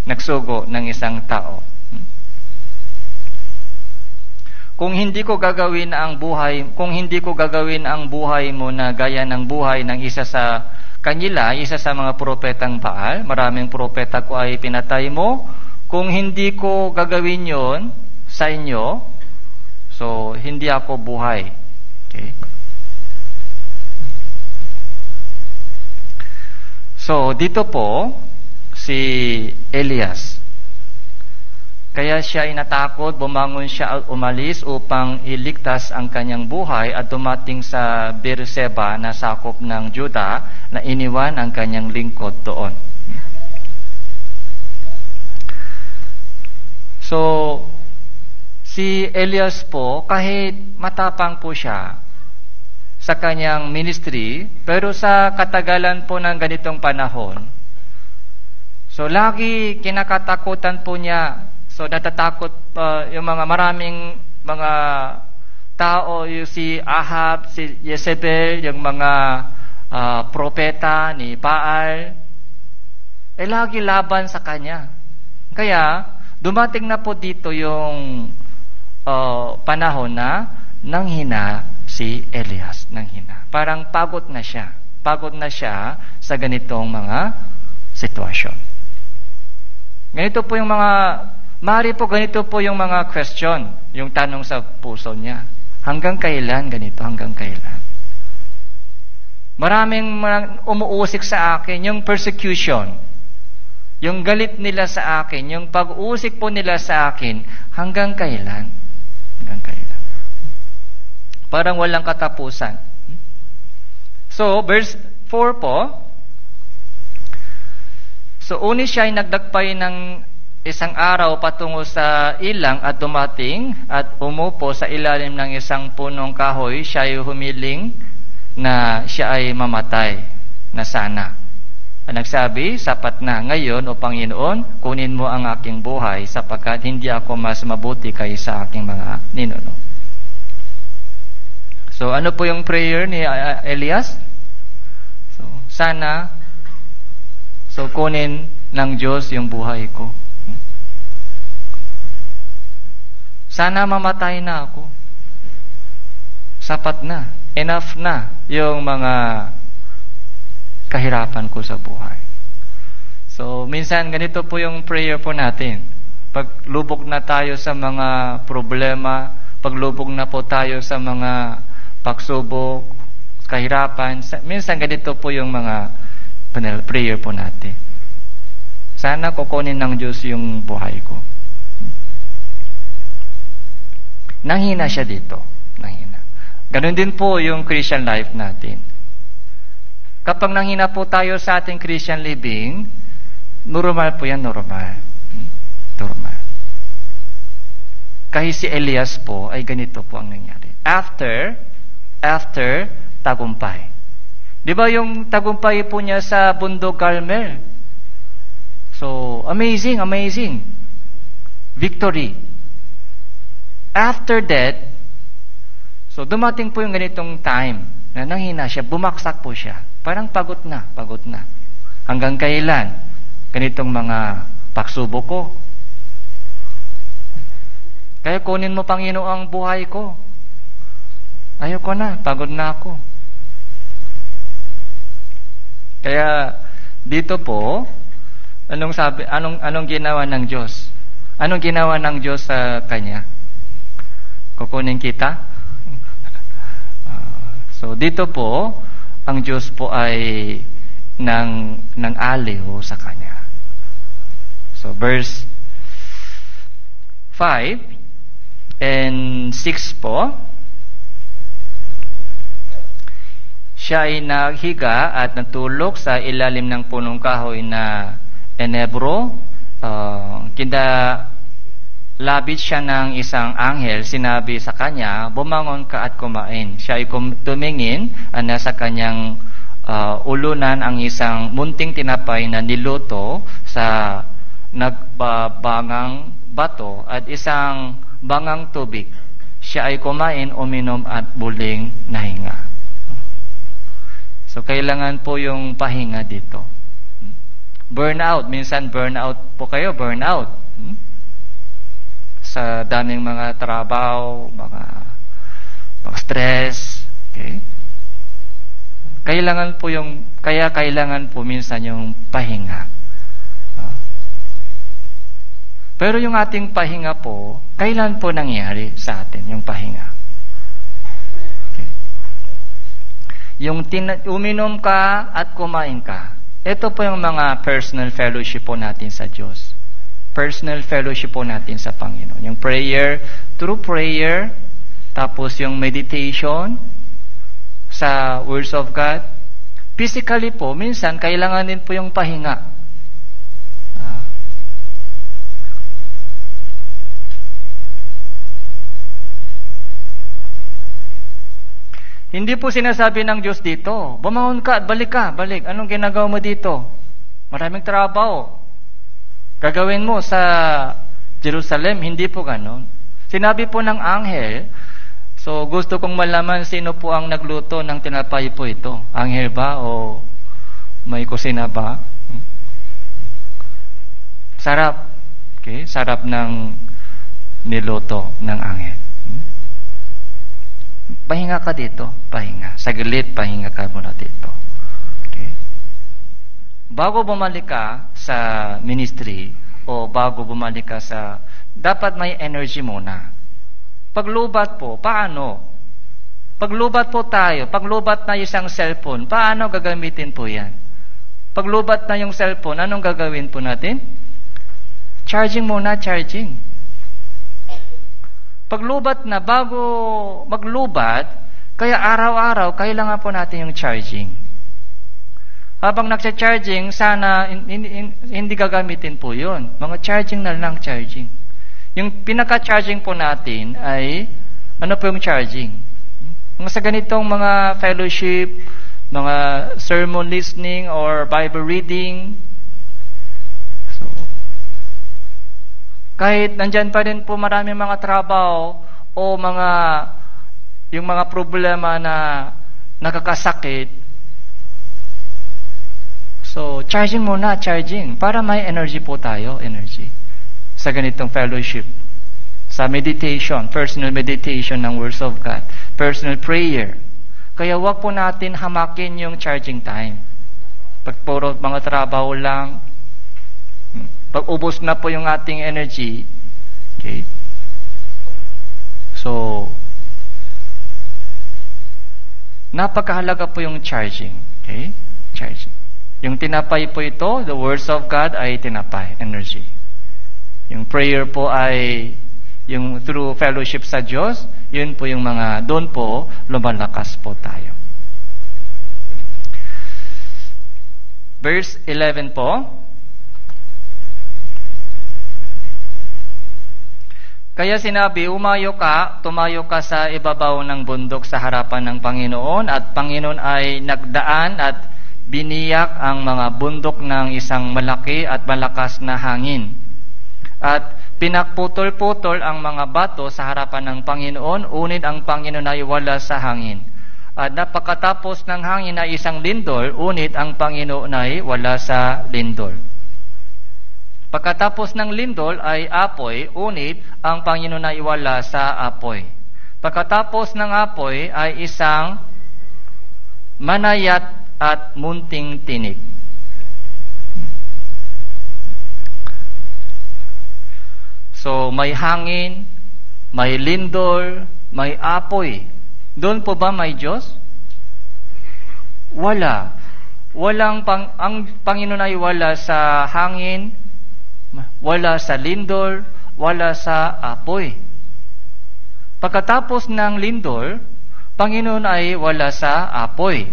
nagsugo ng isang tao. Kung hindi ko gagawin ang buhay mo na gaya ng buhay ng isa sa kanila, isa sa mga propetang Baal, maraming propeta ko ay pinatay mo. Kung hindi ko gagawin yon sa inyo, so hindi ako buhay. Okay? So, dito po, si Elias. Kaya siya ay natakot, bumangon siya at umalis upang iligtas ang kanyang buhay at dumating sa Beerseba na sakop ng Juda na iniwan ang kanyang lingkod doon. So, si Elias po, kahit matapang po siya sa kanyang ministry, pero sa katagalan po ng ganitong panahon, so lagi kinakatakutan po niya. So natatakot yung mga maraming mga tao, yung si Ahab, si Jezebel, yung mga propeta ni Baal, lagi laban sa kanya. Kaya dumating na po dito yung panahon na nanghina si si Elias nanghina. Parang pagod na siya. Pagod na siya sa ganitong mga sitwasyon. Ganito po yung maaari po ganito po yung mga question, yung tanong sa puso niya. Hanggang kailan ganito? Hanggang kailan? Maraming umuusik sa akin, yung persecution, yung galit nila sa akin, yung pag-uusik po nila sa akin, hanggang kailan? Hanggang kailan? Parang walang katapusan. So, verse 4 po, so uni siya ay nagdagpay ng isang araw patungo sa ilang at dumating at umupo sa ilalim ng isang punong kahoy. Siya ay humiling na siya ay mamatay na sana. Nagsabi, sapat na ngayon o Panginoon, kunin mo ang aking buhay sapagkat hindi ako mas mabuti kaysa aking mga ninuno. So ano po yung prayer ni Elias? So sana, so kunin ng Diyos yung buhay ko. Sana mamatay na ako. Sapat na. Enough na yung mga kahirapan ko sa buhay. So, minsan ganito po yung prayer po natin. Pag lubog na tayo sa mga problema, pag lubog na po tayo sa mga pagsubok, kahirapan, minsan ganito po yung mga prayer po natin. Sana kukunin ng Diyos yung buhay ko. Nanghina siya dito. Nanghina. Ganon din po yung Christian life natin. Kapag nanghina po tayo sa ating Christian living, normal po yan, normal. Normal. Kahit si Elias po, ay ganito po ang nangyari. After tagumpay. Di ba yung tagumpay po niya sa bundok Carmel? So, amazing. Victory. After that, so dumating po yung ganitong time na nanghina siya, bumaksak po siya. Parang pagod na. Hanggang kailan? Ganitong mga pagsubok ko. Kaya kunin mo, Panginoon, ang buhay ko. Ayoko na, pagod na ako. Kaya dito po, anong ginawa ng Diyos? Anong ginawa ng Diyos sa kanya? Kukunin kita? So dito po, ang Diyos po ay nang aliw sa kanya. So verse 5 and 6 po, siya ay naghiga at natulog sa ilalim ng punong kahoy na enebro. Labit siya ng isang anghel, sinabi sa kanya, bumangon ka at kumain. Siya ay tumingin, nasa kanyang ulunan ang isang munting tinapay na niluto sa nagbabangang bato at isang bangang tubig. Siya ay kumain, uminom at buling nahinga. So kailangan po yung pahinga dito. Burnout, minsan burnout po kayo, burnout. Sa daming mga trabaho, mga stress, okay? Kailangan po minsan yung pahinga. Pero yung ating pahinga po, kailan po nangyari sa atin yung pahinga? Okay. Yung uminom ka at kumain ka, ito po yung mga personal fellowship po natin sa Diyos. Personal fellowship po natin sa Panginoon. Yung prayer, through prayer, tapos yung meditation sa words of God. Physically po, minsan, kailangan din po yung pahinga. Hindi po sinasabi ng Diyos dito, bumangon ka at balik. Anong ginagawa mo dito? Maraming trabaho. Gagawin mo sa Jerusalem, hindi po ganon. Sinabi po ng anghel, so gusto kong malaman sino po ang nagluto ng tinapay po ito. Anghel ba o may kusina ba? Sarap. Okay? Sarap ng niluto ng anghel. pahinga ka dito. Pahinga. Saglit, pahinga ka muna dito. Okay. Bago bumalik ka sa ministry o bago bumalik ka sa... Dapat may energy muna. Paglubat po, paano? Paglubat po tayo, paglubat na isang cellphone, paano gagamitin po yan? Paglubat na yung cellphone, anong gagawin po natin? Charging muna, charging. Paglubat na, bago maglubat, kaya araw-araw, kailangan po natin yung charging. Habang nagsa-charging, sana hindi gagamitin po yun. Mga charging na lang, charging. Yung pinaka-charging po natin ay, ano po yung charging? Sa ganitong mga fellowship, mga sermon listening or Bible reading. So, kahit nandyan pa rin po maraming mga trabaho o yung mga problema na nakakasakit. So, charging muna, charging. Para may energy po tayo, energy. Sa ganitong fellowship. Sa meditation, personal meditation ng words of God, personal prayer. Kaya wag po natin hamakin yung charging time. Pag puro mga trabaho lang, pag ubos na po yung ating energy, okay? So, napakahalaga po yung charging. Okay? Charging. Yung tinapay po ito, the words of God ay tinapay, energy. Yung prayer po ay yung through fellowship sa Diyos, yun po yung mga, doon po, lumalakas po tayo. Verse 11 po. Kaya sinabi, tumayo ka sa ibabaw ng bundok sa harapan ng Panginoon, at Panginoon ay nagdaan at biniyak ang mga bundok ng isang malaki at malakas na hangin. At pinakputol-putol ang mga bato sa harapan ng Panginoon, unid ang Panginoon ay wala sa hangin. At napakatapos ng hangin ay isang lindol, unid ang Panginoon ay wala sa lindol. Pagkatapos ng lindol ay apoy, unid ang Panginoon ay wala sa apoy. Pagkatapos ng apoy ay isang manayat at munting tinik. So, may hangin, may lindol, may apoy. Doon po ba may Diyos? Wala. Ang Panginoon ay wala sa hangin, wala sa lindol, wala sa apoy. Pagkatapos ng lindol, Panginoon ay wala sa apoy.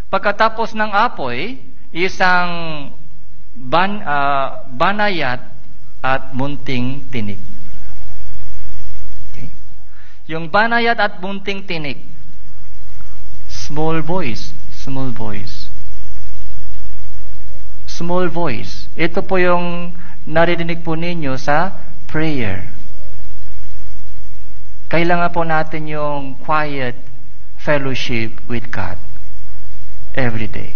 Pagkatapos ng apoy, isang banayat at munting tinik. Okay. Yung banayat at munting tinik, small voice. Small voice. Ito po yung naririnig po ninyo sa prayer. Kailangan po natin yung quiet fellowship with God every day.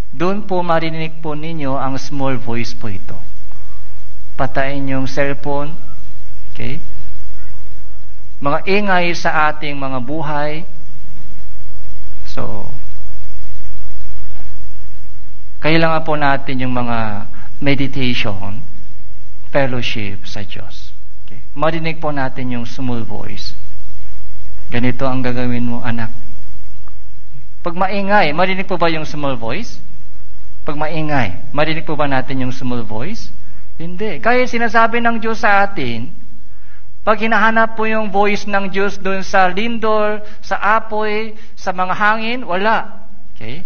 Doon po marinig po ninyo ang small voice po ito. Patayin yung cellphone, okay? Mga ingay sa ating mga buhay. So, kailangan po natin yung mga meditation, fellowship sa Diyos. Okay? Marinig po natin yung small voice. Ganito ang gagawin mo, anak. Pag maingay, marinig po ba yung small voice? Pag maingay, marinig po ba natin yung small voice? Hindi. Kaya sinasabi ng Diyos sa atin, pag hinahanap po yung voice ng Diyos doon sa lindol, sa apoy, sa mga hangin, wala. Okay?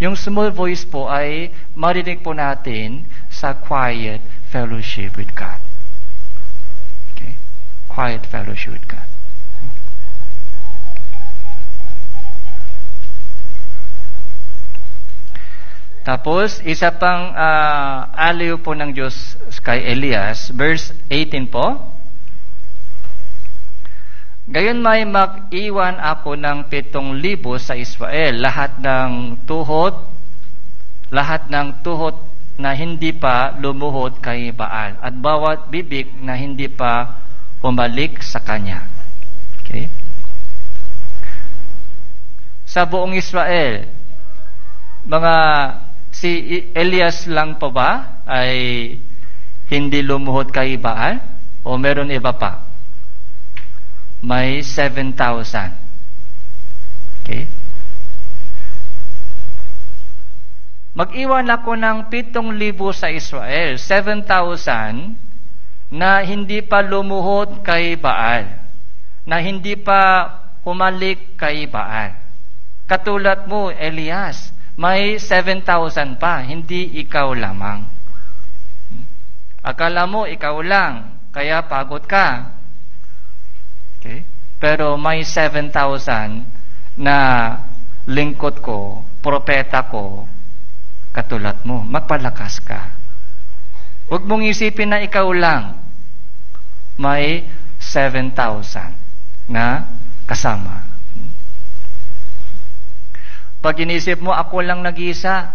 Yung small voice po ay marinig po natin sa quiet fellowship with God. Okay? Quiet fellowship with God. Tapos, isa pang aliw po ng Diyos kay Elias, verse 18 po. Gayon may mag-iwan ako ng 7,000 sa Israel, lahat ng tuhot na hindi pa lumuhod kay Baal, at bawat bibig na hindi pa humalik sa kanya. Okay? Sa buong Israel, si Elias lang pa ba ay hindi lumuhod kay Baal? O meron iba pa? May 7,000. Okay? Mag-iwan ako ng 7,000 sa Israel. 7,000 na hindi pa lumuhod kay Baal. Na hindi pa humalik kay Baal. Katulad mo, Elias, may 7,000 pa, hindi ikaw lamang. Akala mo, ikaw lang, kaya pagod ka. Okay? Pero may 7,000 na lingkod ko, propeta ko, katulad mo, magpalakas ka. Huwag mong isipin na ikaw lang. May 7,000 na kasama. Pag inisip mo, ako lang nag-isa,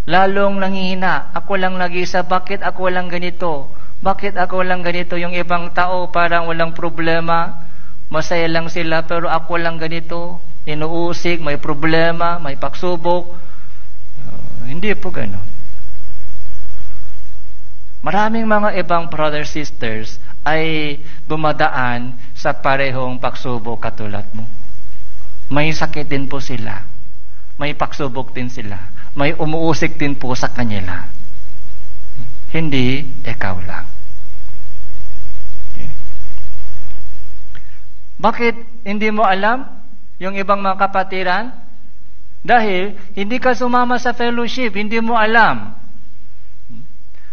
lalong nanghihina. Ako lang nag-isa, bakit ako lang ganito? Bakit ako lang ganito? Yung ibang tao parang walang problema, masaya lang sila, pero ako lang ganito, inuusig, may problema, may pagsubok. Hindi po gano'n. Maraming mga ibang brothers, sisters ay dumadaan sa parehong pagsubok katulad mo. May sakit din po sila. May pagsubok din sila. May umuusik din po sa kanila. Hindi ikaw lang. Okay. Bakit hindi mo alam yung ibang mga kapatiran? Dahil hindi ka sumama sa fellowship, hindi mo alam.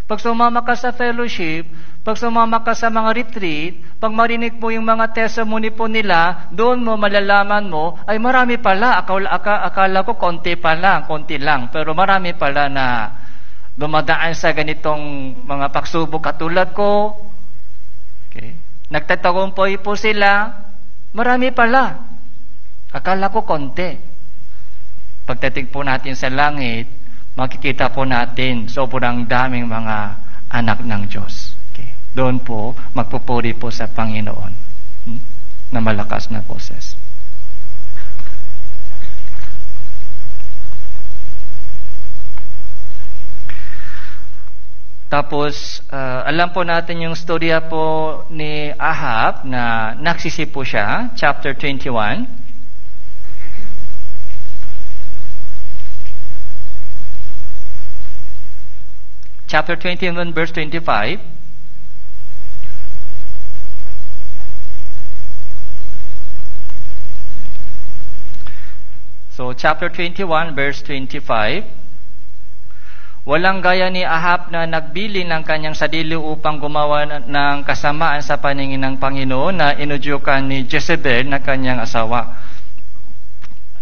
Pag sumama ka sa fellowship, pag sumama ka sa mga retreat, pag marinig mo yung mga testimony po nila, doon mo malalaman mo, ay marami pala. Akala ko konti lang. Pero marami pala na dumadaan sa ganitong mga pagsubok katulad ko. Okay. Nagtatagumpay po sila. Marami pala. Akala ko konti. Pagdating po natin sa langit, makikita po natin sobrang daming mga anak ng Diyos. Okay. Doon po, magpupuri po sa Panginoon na malakas na boses. Tapos, alam po natin yung storya po ni Ahab na nagsisi po siya, chapter 21. Chapter 21, verse 25. So, chapter 21, verse 25. Walang gaya ni Ahab na nagbili ng kanyang sarili upang gumawa ng kasamaan sa paningin ng Panginoon na inudyukan ni Jezebel na kanyang asawa.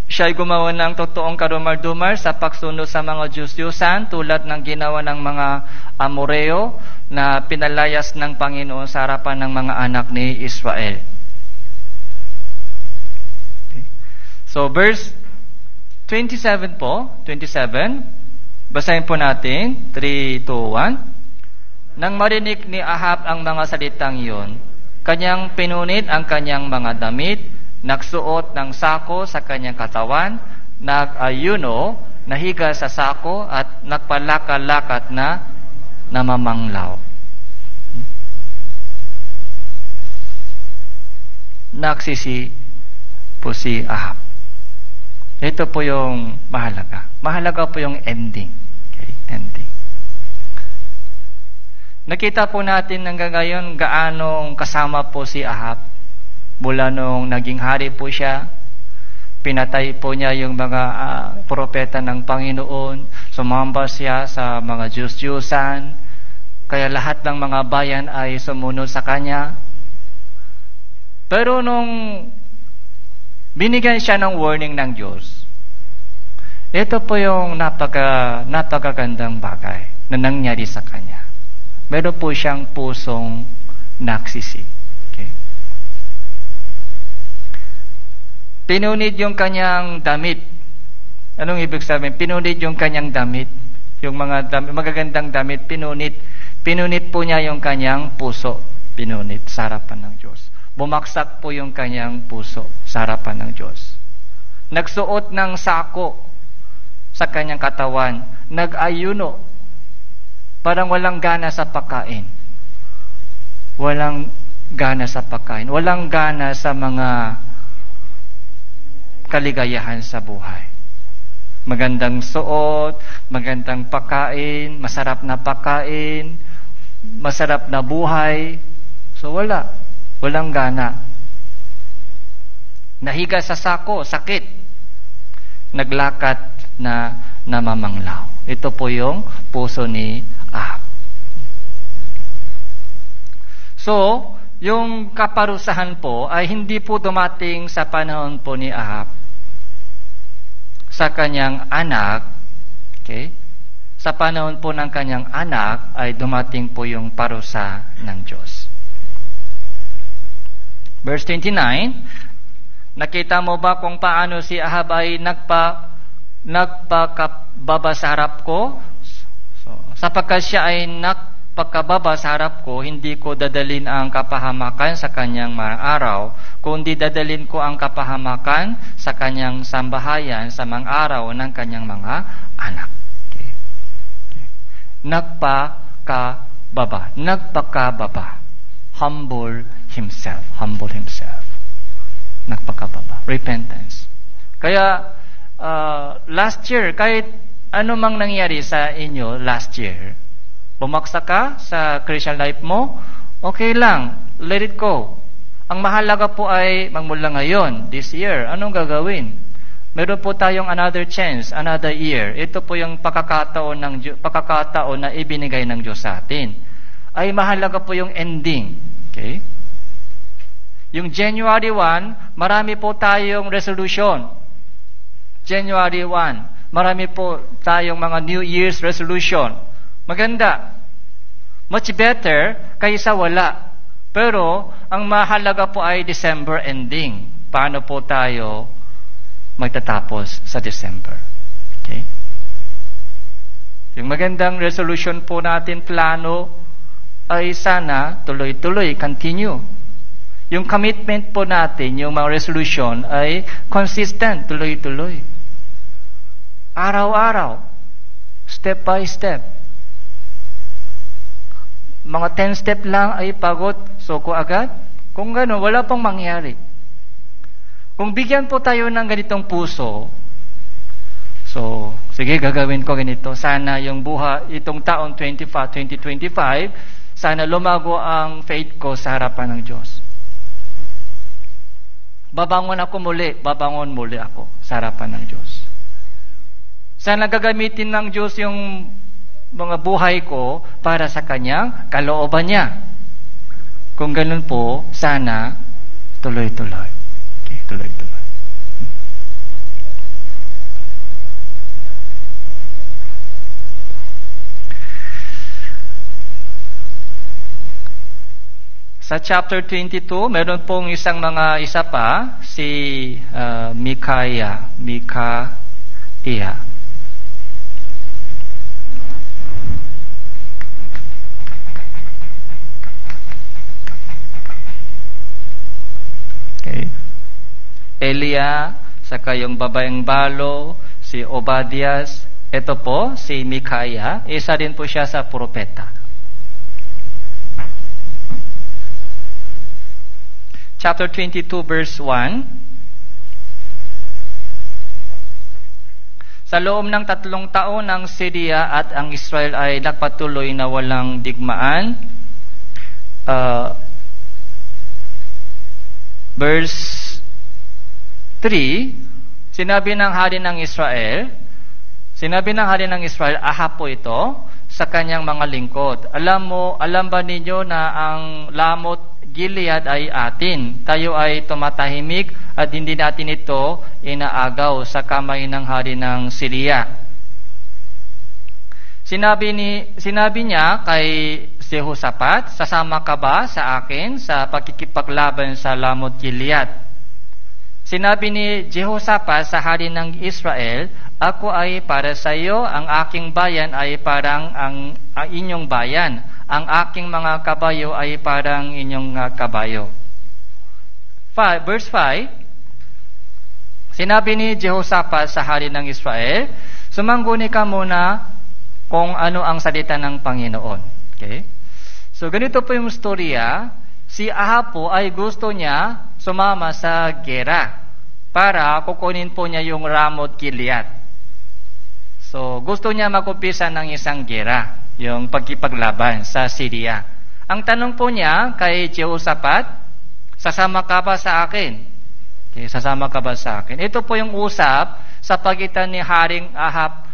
Siya ay gumawa ng totoong karumar-dumar sa pagsunod sa mga Diyos-Diyusan tulad ng ginawa ng mga Amoreo na pinalayas ng Panginoon sa harapan ng mga anak ni Israel. Okay. So, verse 27 po, 27, basahin po natin, 3, 2, 1. Nang marinig ni Ahab ang mga salitang iyon, kanyang pinunit ang kanyang mga damit, nagsuot ng sako sa kanyang katawan, nag-ayuno, nahiga sa sako at nagpalakad-lakad na namamanglaw. Nagsisi po si Ahab. Ito po yung mahalaga. Mahalaga po yung ending. Okay? Ending. Nakita po natin hanggang ngayon gaano kasama po si Ahab. Mula nung naging hari po siya, pinatay po niya yung mga propeta ng Panginoon, sumamba siya sa mga Diyos-Diyusan, kaya lahat ng mga bayan ay sumunod sa kanya. Pero nung binigyan siya ng warning ng Diyos, ito po yung napakagandang bagay na nangyari sa kanya. Meron po siyang pusong nagsisi. Pinunid yung kanyang damit. Anong ibig sabihin? Pinunid yung kanyang damit. Yung mga magagandang damit, pinunid. Pinunid po niya yung kanyang puso. pinunit sa harapan ng Diyos. Bumaksak po yung kanyang puso sa harapan ng Diyos. Nagsuot ng sako sa kanyang katawan. Nag-ayuno. Parang walang gana sa pagkain. Walang gana sa pagkain. Walang gana sa mga kaligayahan sa buhay. Magandang suot, magandang pagkain, masarap na pagkain, masarap na buhay. So walang gana. Nahiga sa sako, sakit. Naglakat na namamanglaw. Ito po yung puso ni Ahab. So, yung kaparusahan po ay hindi po dumating sa panahon po ni Ahab sa kanyang anak. Okay? Sa panahon po ng kanyang anak ay dumating po yung parusa ng Diyos. Verse 29, nakita mo ba kung paano si Ahab ay nagpakababa sa harap ko? So, sapagkat siya ay nagpakababa sa harap ko, hindi ko dadalin ang kapahamakan sa kanyang mga araw, kundi dadalin ko ang kapahamakan sa kanyang sambahayan sa mga araw ng kanyang mga anak. Okay. Nagpakababa. Humble himself. Nagpakababa. Repentance. Kaya, last year, kahit ano mang nangyari sa inyo last year, bumaksak ka sa Christian life mo, okay lang. Let it go. Ang mahalaga po ay magmula ngayon, this year, anong gagawin? Meron po tayong another chance, another year. Ito po yung pagkakataon na ibinigay ng Diyos sa atin. Ay mahalaga po yung ending. Okay? Yung January 1, marami po tayong resolution. January 1, marami po tayong mga New Year's resolution. Maganda. Much better kaysa wala. Pero, ang mahalaga po ay December ending. Paano po tayo magtatapos sa December? Okay? Yung magandang resolution po natin, plano, ay sana tuloy-tuloy, continue. Yung commitment po natin, yung mga resolution, ay consistent, tuloy-tuloy. Araw-araw, step by step. Mga 10 step lang ay pagod, suko agad. Kung gano'n, wala pang mangyari. Kung bigyan po tayo ng ganitong puso, so, sige, gagawin ko ganito. Sana yung itong taon 2025, sana lumago ang faith ko sa harapan ng Diyos. Babangon muli ako sa harapan ng Diyos. Sana gagamitin ng Diyos yung mga buhay ko para sa kanyang kalooban niya. Kung ganun po, sana tuloy-tuloy. Okay, tuloy-tuloy. Sa chapter 22, meron pong isa pa, si Micaiah. Okay. Elia, saka yung babaeng balo, si Obadias. Ito po, si Micaiah. Isa din po siya sa propeta. Chapter 22, verse 1. Sa loob ng 3 taon ng Syria at ang Israel ay nagpatuloy na walang digmaan. Verse 3, sinabi ng hari ng Israel, Ahab po ito, sa kanyang mga lingkod. Alam ba ninyo na ang Lamot Gilead ay atin? Tayo ay tumatahimik at hindi natin ito inaagaw sa kamay ng hari ng Syria. Sinabi niya kay Jehoshaphat, sasama ka ba sa akin sa pagkikipaglaban sa Lamot Gilead? Sinabi ni Jehoshaphat sa hari ng Israel, ako ay para sa iyo, ang aking bayan ay parang ang inyong bayan. ang aking mga kabayo ay parang inyong kabayo. Verse 5, sinabi ni Jehoshaphat sa hari ng Israel, sumangguni ka muna kung ano ang salita ng Panginoon. Okay? So, ganito po yung storya. Si Ahab po ay gusto niya sumama sa gera para kukunin po niya yung Ramoth Gilead. So, gusto niya makumpisa ng isang gera, yung pagkipaglaban sa Syria. Ang tanong po niya kay Jehoshaphat, sasama ka ba sa akin? Okay, sasama ka ba sa akin? Ito po yung usap sa pagitan ni Haring Ahab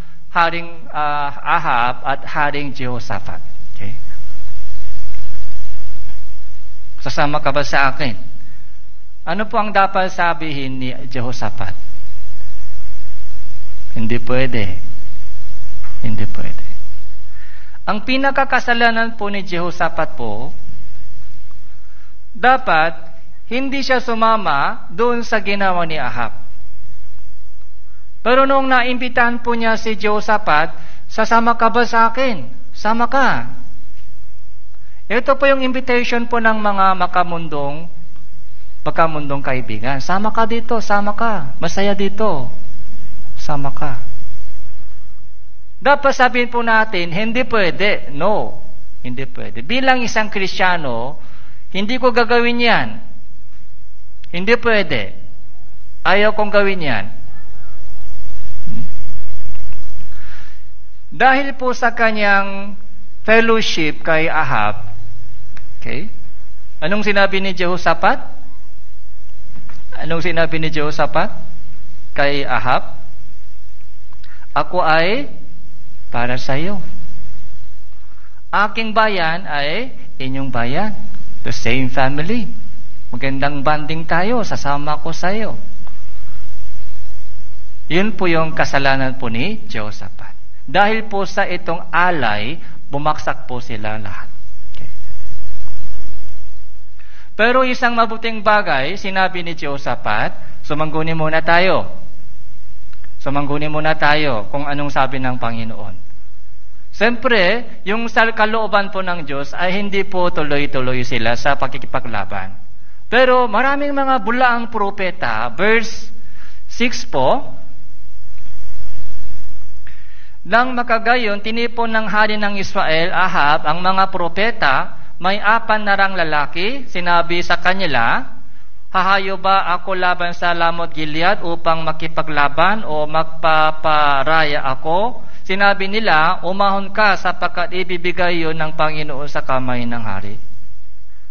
at Haring Jehoshaphat. Okay? Sasama ka ba sa akin? Ano po ang dapat sabihin ni Jehoshaphat? Hindi pwede. Hindi pwede. Ang pinakakasalanan po ni Jehoshaphat po, dapat hindi siya sumama doon sa ginawa ni Ahab. Pero noong naimbitahan po niya si Jehoshaphat, sasama ka ba sa akin? Sama ka. Ito po yung invitation po ng mga makamundong kaibigan. Sama ka dito, sama ka. Masaya dito. Sama ka. Dapat sabihin po natin, hindi pwede. No, hindi pwede. Bilang isang Kristiyano, hindi ko gagawin yan. Hindi pwede. Ayaw kong gawin yan. Dahil po sa kanyang fellowship kay Ahab, okay? Anong sinabi ni Jehoshaphat? Anong sinabi ni Jehoshaphat kay Ahab? Ako ay para sa iyo. Aking bayan ay inyong bayan. The same family. Magandang banding tayo. Sasama ko sa iyo. Yun po yung kasalanan po ni Jehoshaphat. Dahil po sa itong alay, bumaksak po sila lahat. Pero isang mabuting bagay, sinabi ni Jehoshaphat, sumangguni muna tayo. Sumangguni muna tayo kung anong sabi ng Panginoon. Siyempre, yung sa kalooban po ng Diyos ay hindi po tuloy-tuloy sila sa pagkikipaglaban. Pero maraming mga bulaang propeta, verse 6 po, nang makagayon, tinipon ng hari ng Israel, Ahab, ang mga propeta. May 4 na rang lalaki, sinabi sa kanila, hahayo ba ako laban sa Ramoth Gilead upang makipaglaban o magpaparaya ako? Sinabi nila, umahon ka sapagkat ibibigay yun ng Panginoon sa kamay ng hari.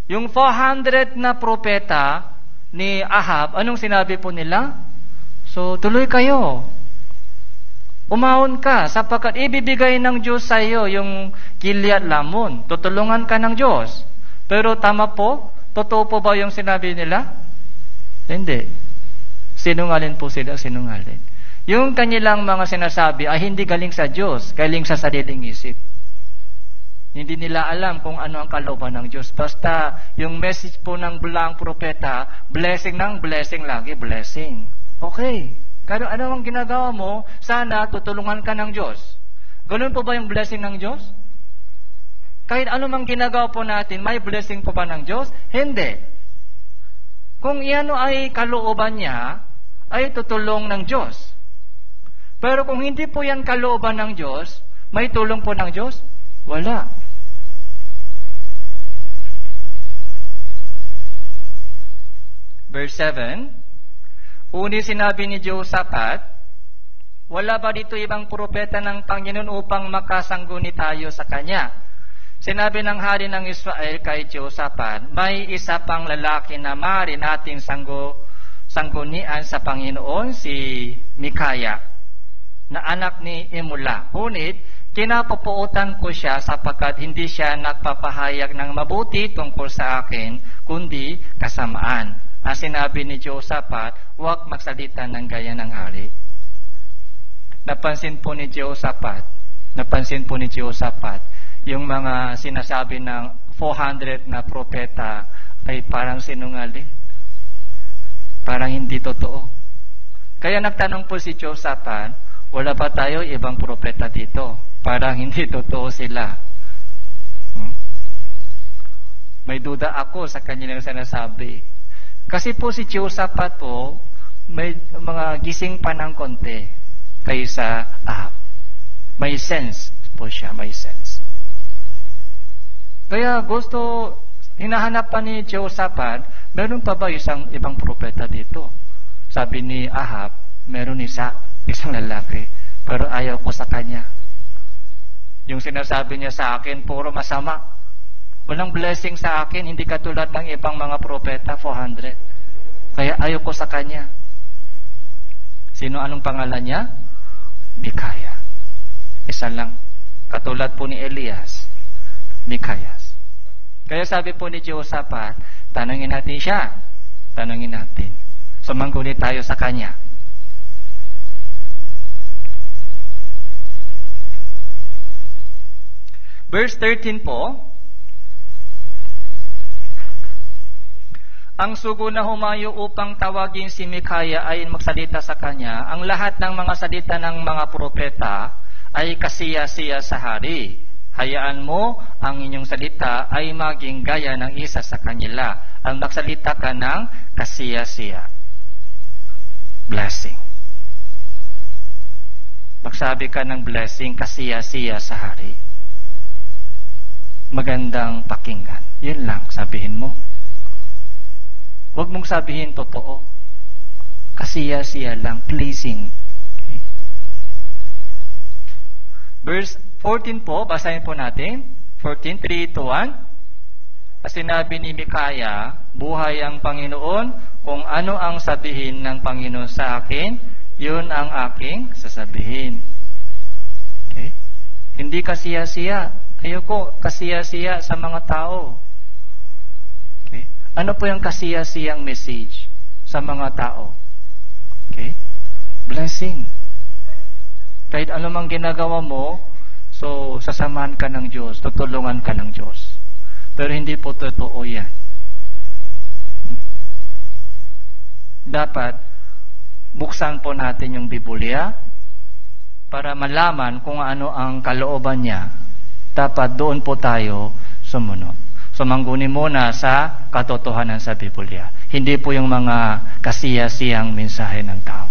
Yung 400 na propeta ni Ahab, anong sinabi po nila? So, tuloy kayo. Umahon ka sapagkat ibibigay ng Diyos sa iyo yung Gilead Lamon. Tutulungan ka ng Diyos. Pero tama po, totoo po ba yung sinabi nila? Hindi. Sinungaling po sila, sinungaling. Yung kanilang mga sinasabi ay hindi galing sa Diyos, galing sa sariling isip. Hindi nila alam kung ano ang kalooban ng Diyos. Basta yung message po ng bulang propeta, blessing ng blessing lagi, blessing. Okay. Pero ano ang ginagawa mo? Sana tutulungan ka ng Diyos. Ganun po ba yung blessing ng Diyos? Kahit ano mang ginagawa po natin, may blessing po ba ng Diyos? Hindi. Kung iyan ay kalooban niya, ay tutulong ng Diyos. Pero kung hindi po yan kalooban ng Diyos, may tulong po ng Diyos? Wala. Verse 7, uni sinabi ni Jehoshaphat, wala ba dito ibang propeta ng Panginoon upang makasangguni tayo sa kanya? Sinabi ng hari ng Israel kay Jehoshaphat, may isa pang lalaki na maaari nating sanggunian sa Panginoon, si Mikaya, na anak ni Imula. Ngunit, kinapupuutan ko siya sapagkat hindi siya nagpapahayag ng mabuti tungkol sa akin, kundi kasamaan. Sinabi ni Jehoshaphat, huwag magsalita ng gaya ng hari. Napansin po ni Jehoshaphat, yung mga sinasabi ng 400 na propeta ay parang sinungaling. Parang hindi totoo. Kaya nagtanong po si Jehoshaphat, wala ba tayo ibang propeta dito? Parang hindi totoo sila. May duda ako sa kanyang sinasabi. Kasi po si Jehoshaphat po, may mga gising pa ng konti kaysa Ahab. May sense po siya, may sense. Kaya hinahanap pa ni Jehoshaphat, meron pa ba isang ibang propeta dito? Sabi ni Ahab, meron isang lalaki, pero ayaw ko sa kanya. Yung sinasabi niya sa akin, puro masama. Walang blessing sa akin, hindi katulad ng ibang mga propeta, 400. Kaya ayaw ko sa kanya. Anong pangalan niya? Mikaya. Isa lang. Katulad po ni Elias, Mikayas. Kaya sabi po ni Jehoshaphat, tanungin natin siya. Tanungin natin. Sumangguni tayo sa kanya. Verse 13 po, ang sugo na humayo upang tawagin si Mikaya ay magsalita sa kanya. Ang lahat ng mga salita ng mga propeta ay kasiya-siya sa hari. Hayaan mo ang inyong salita ay maging gaya ng isa sa kanila. Ang magsalita ka ng kasiya-siya. Blessing. Magsabi ka ng blessing, kasiya-siya sa hari. Magandang pakinggan. Yun lang, sabihin mo. Huwag mong sabihin totoo. Kasiya-siya lang, pleasing. Okay. Verse 14 po, basahin po natin. 14, 3 to 1. Sinabi ni Mikaya, buhay ang Panginoon, kung ano ang sabihin ng Panginoon sa akin, yun ang aking sasabihin. Okay. Hindi kasiya-siya. Ayoko kasiya-siya sa mga tao. Okay. Ano po yung kasiya-siyang message sa mga tao? Okay. Blessing. Kahit ano mang ginagawa mo, so sasamahan ka ng Diyos, tutulungan ka ng Diyos. Pero hindi po totoo yan. Dapat buksan po natin yung Biblia para malaman kung ano ang kalooban niya. Dapat doon po tayo sumunod. Sumangguni muna sa katotohanan sa Biblia. Hindi po yung mga kasiya-siyang mensahe ng tao.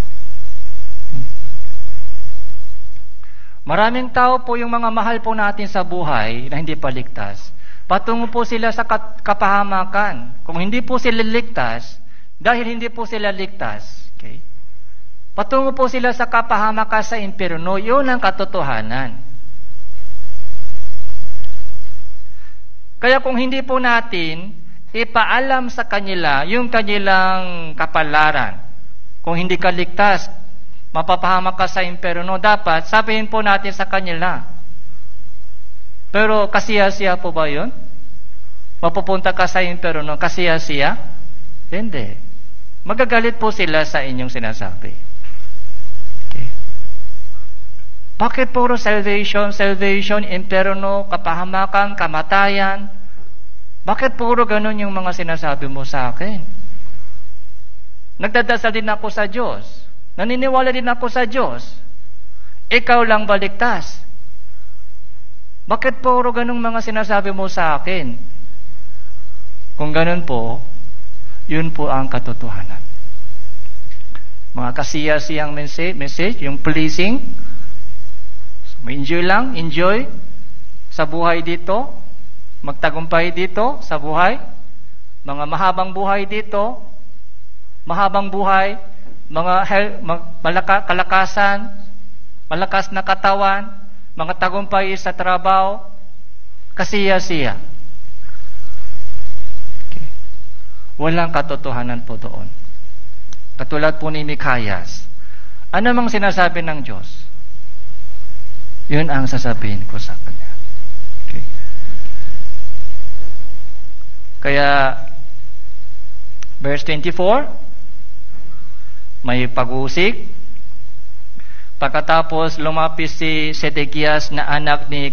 Maraming tao po yung mga mahal po natin sa buhay na hindi pa ligtas. Patungo po sila sa kapahamakan. Kung hindi po sila ligtas, dahil hindi po sila ligtas, okay? Patungo po sila sa kapahamakan sa impyerno. Yun ang katotohanan. Kaya kung hindi po natin ipaalam sa kanila yung kanilang kapalaran, kung hindi ka ligtas, mapapahamak ka sa impyerno, dapat sabihin po natin sa kanila. Pero kasiya-siya po ba yun? Mapupunta ka sa impyerno, kasiya-siya? Hindi. Magagalit po sila sa inyong sinasabi. Okay. Bakit puro salvation, impyerno, kapahamakan, kamatayan? Bakit puro ganun yung mga sinasabi mo sa akin? Nagdadasal din ako sa Diyos. Naniniwala din ako sa Diyos. Ikaw lang baligtas. Bakit puro ganung mga sinasabi mo sa akin? Kung ganun po, yun po ang katotohanan. Mga kasiya-siyang message, yung pleasing, enjoy lang, enjoy sa buhay dito, magtagumpay dito sa buhay, mga mahabang buhay dito, mahabang buhay, kalakasan, malakas na katawan, mga tagumpay sa trabaho, kasiya-siya. Okay. Walang katotohanan po doon. Katulad po ni Mikayas. Ano mang sinasabi ng Diyos? Yun ang sasabihin ko sa kanya. Okay. Kaya, verse 24, may pag-uusig. Pagkatapos lumapis si Sedekias na anak ni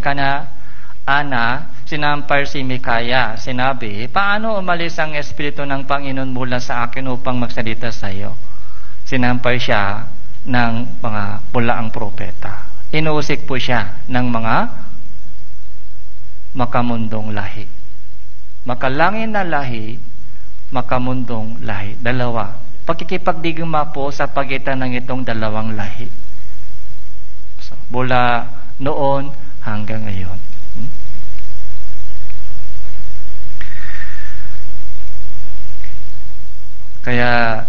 Ana, sinampar si Mikaya. Sinabi, paano umalis ang Espiritu ng Panginoon mula sa akin upang magsalita sa iyo? Sinampar siya ng mga bulaang propeta. Inuusig po siya ng mga makamundong lahi. Makalangin na lahi, makamundong lahi. Dalawa. Pagkikipagdigma po sa pagitan ng itong dalawang lahi. So, mula noon hanggang ngayon. Kaya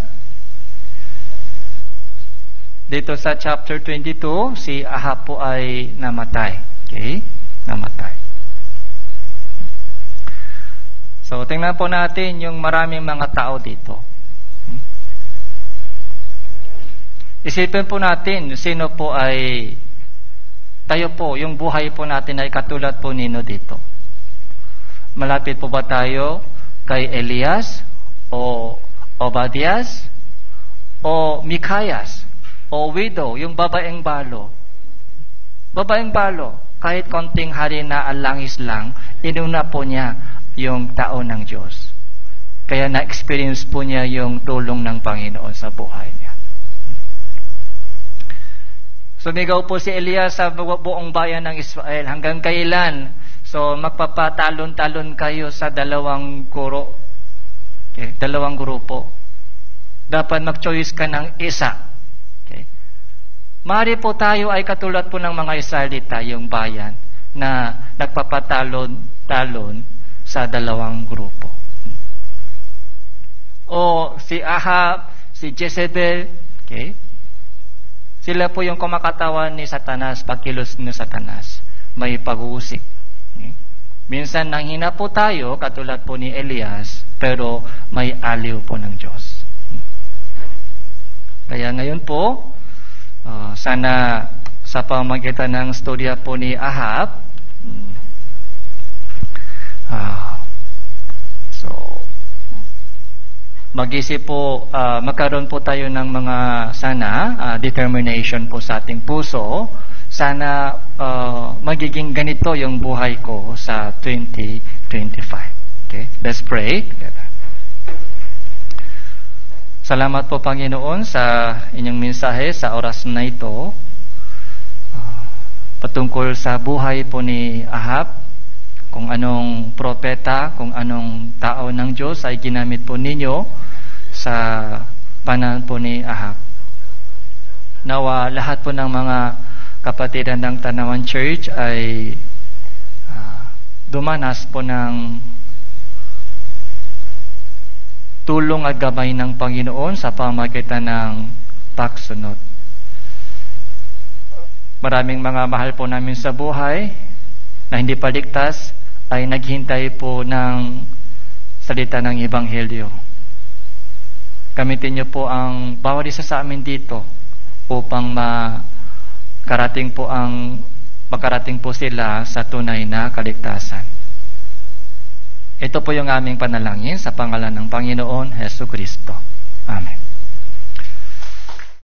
dito sa chapter 22, si Ahab po ay namatay. Okay? Namatay. So, tingnan po natin yung maraming mga tao dito. Isipin po natin, sino po ay tayo po, yung buhay po natin ay katulad po nino dito. Malapit po ba tayo kay Elias o Obadias o Mikayas o widow, yung babaeng balo? Babaeng balo, kahit konting hari na alangis lang, inuna po niya yung tao ng Diyos. Kaya na-experience po niya yung tulong ng Panginoon sa buhay niya. Sumigaw po si Elias sa buong bayan ng Israel, hanggang kailan? So, magpapatalon-talon kayo sa dalawang guro. Okay, dalawang grupo. Dapat mag-choice ka ng isa. Okay. Maaari po tayo ay katulad po ng mga Israelita, yung bayan, na nagpapatalon-talon sa dalawang grupo. O si Ahab, si Jezebel, okay? Sila po yung kumakatawan ni Satanas, pagkilos ni Satanas. May pag-uusik. Okay? Minsan nanghina po tayo, katulad po ni Elias, pero may aliw po ng Diyos. Kaya ngayon po, sana sa pamagitan ng storya po ni Ahab, so mag-isip po, magkaroon po tayo ng mga determination po sa ating puso. Sana magiging ganito yung buhay ko sa 2025. Okay, let's pray. Salamat po, Panginoon, sa inyong mensahe sa oras na ito, patungkol sa buhay po ni Ahab, kung anong propeta, kung anong tao ng Diyos ay ginamit po ninyo sa panahon po ni Ahab. Nawa lahat po ng mga kapatiran ng Tanawan Church ay dumanas po ng tulong at gabay ng Panginoon sa pamagitan ng pagsunod. Maraming mga mahal po namin sa buhay na hindi pa ligtas ay naghintay po ng salita ng Ebanghelyo. Gamitin niyo po ang bawat isa sa amin dito upang makarating po sila sa tunay na kaligtasan. Ito po yung aming panalangin sa pangalan ng Panginoon Hesus Kristo.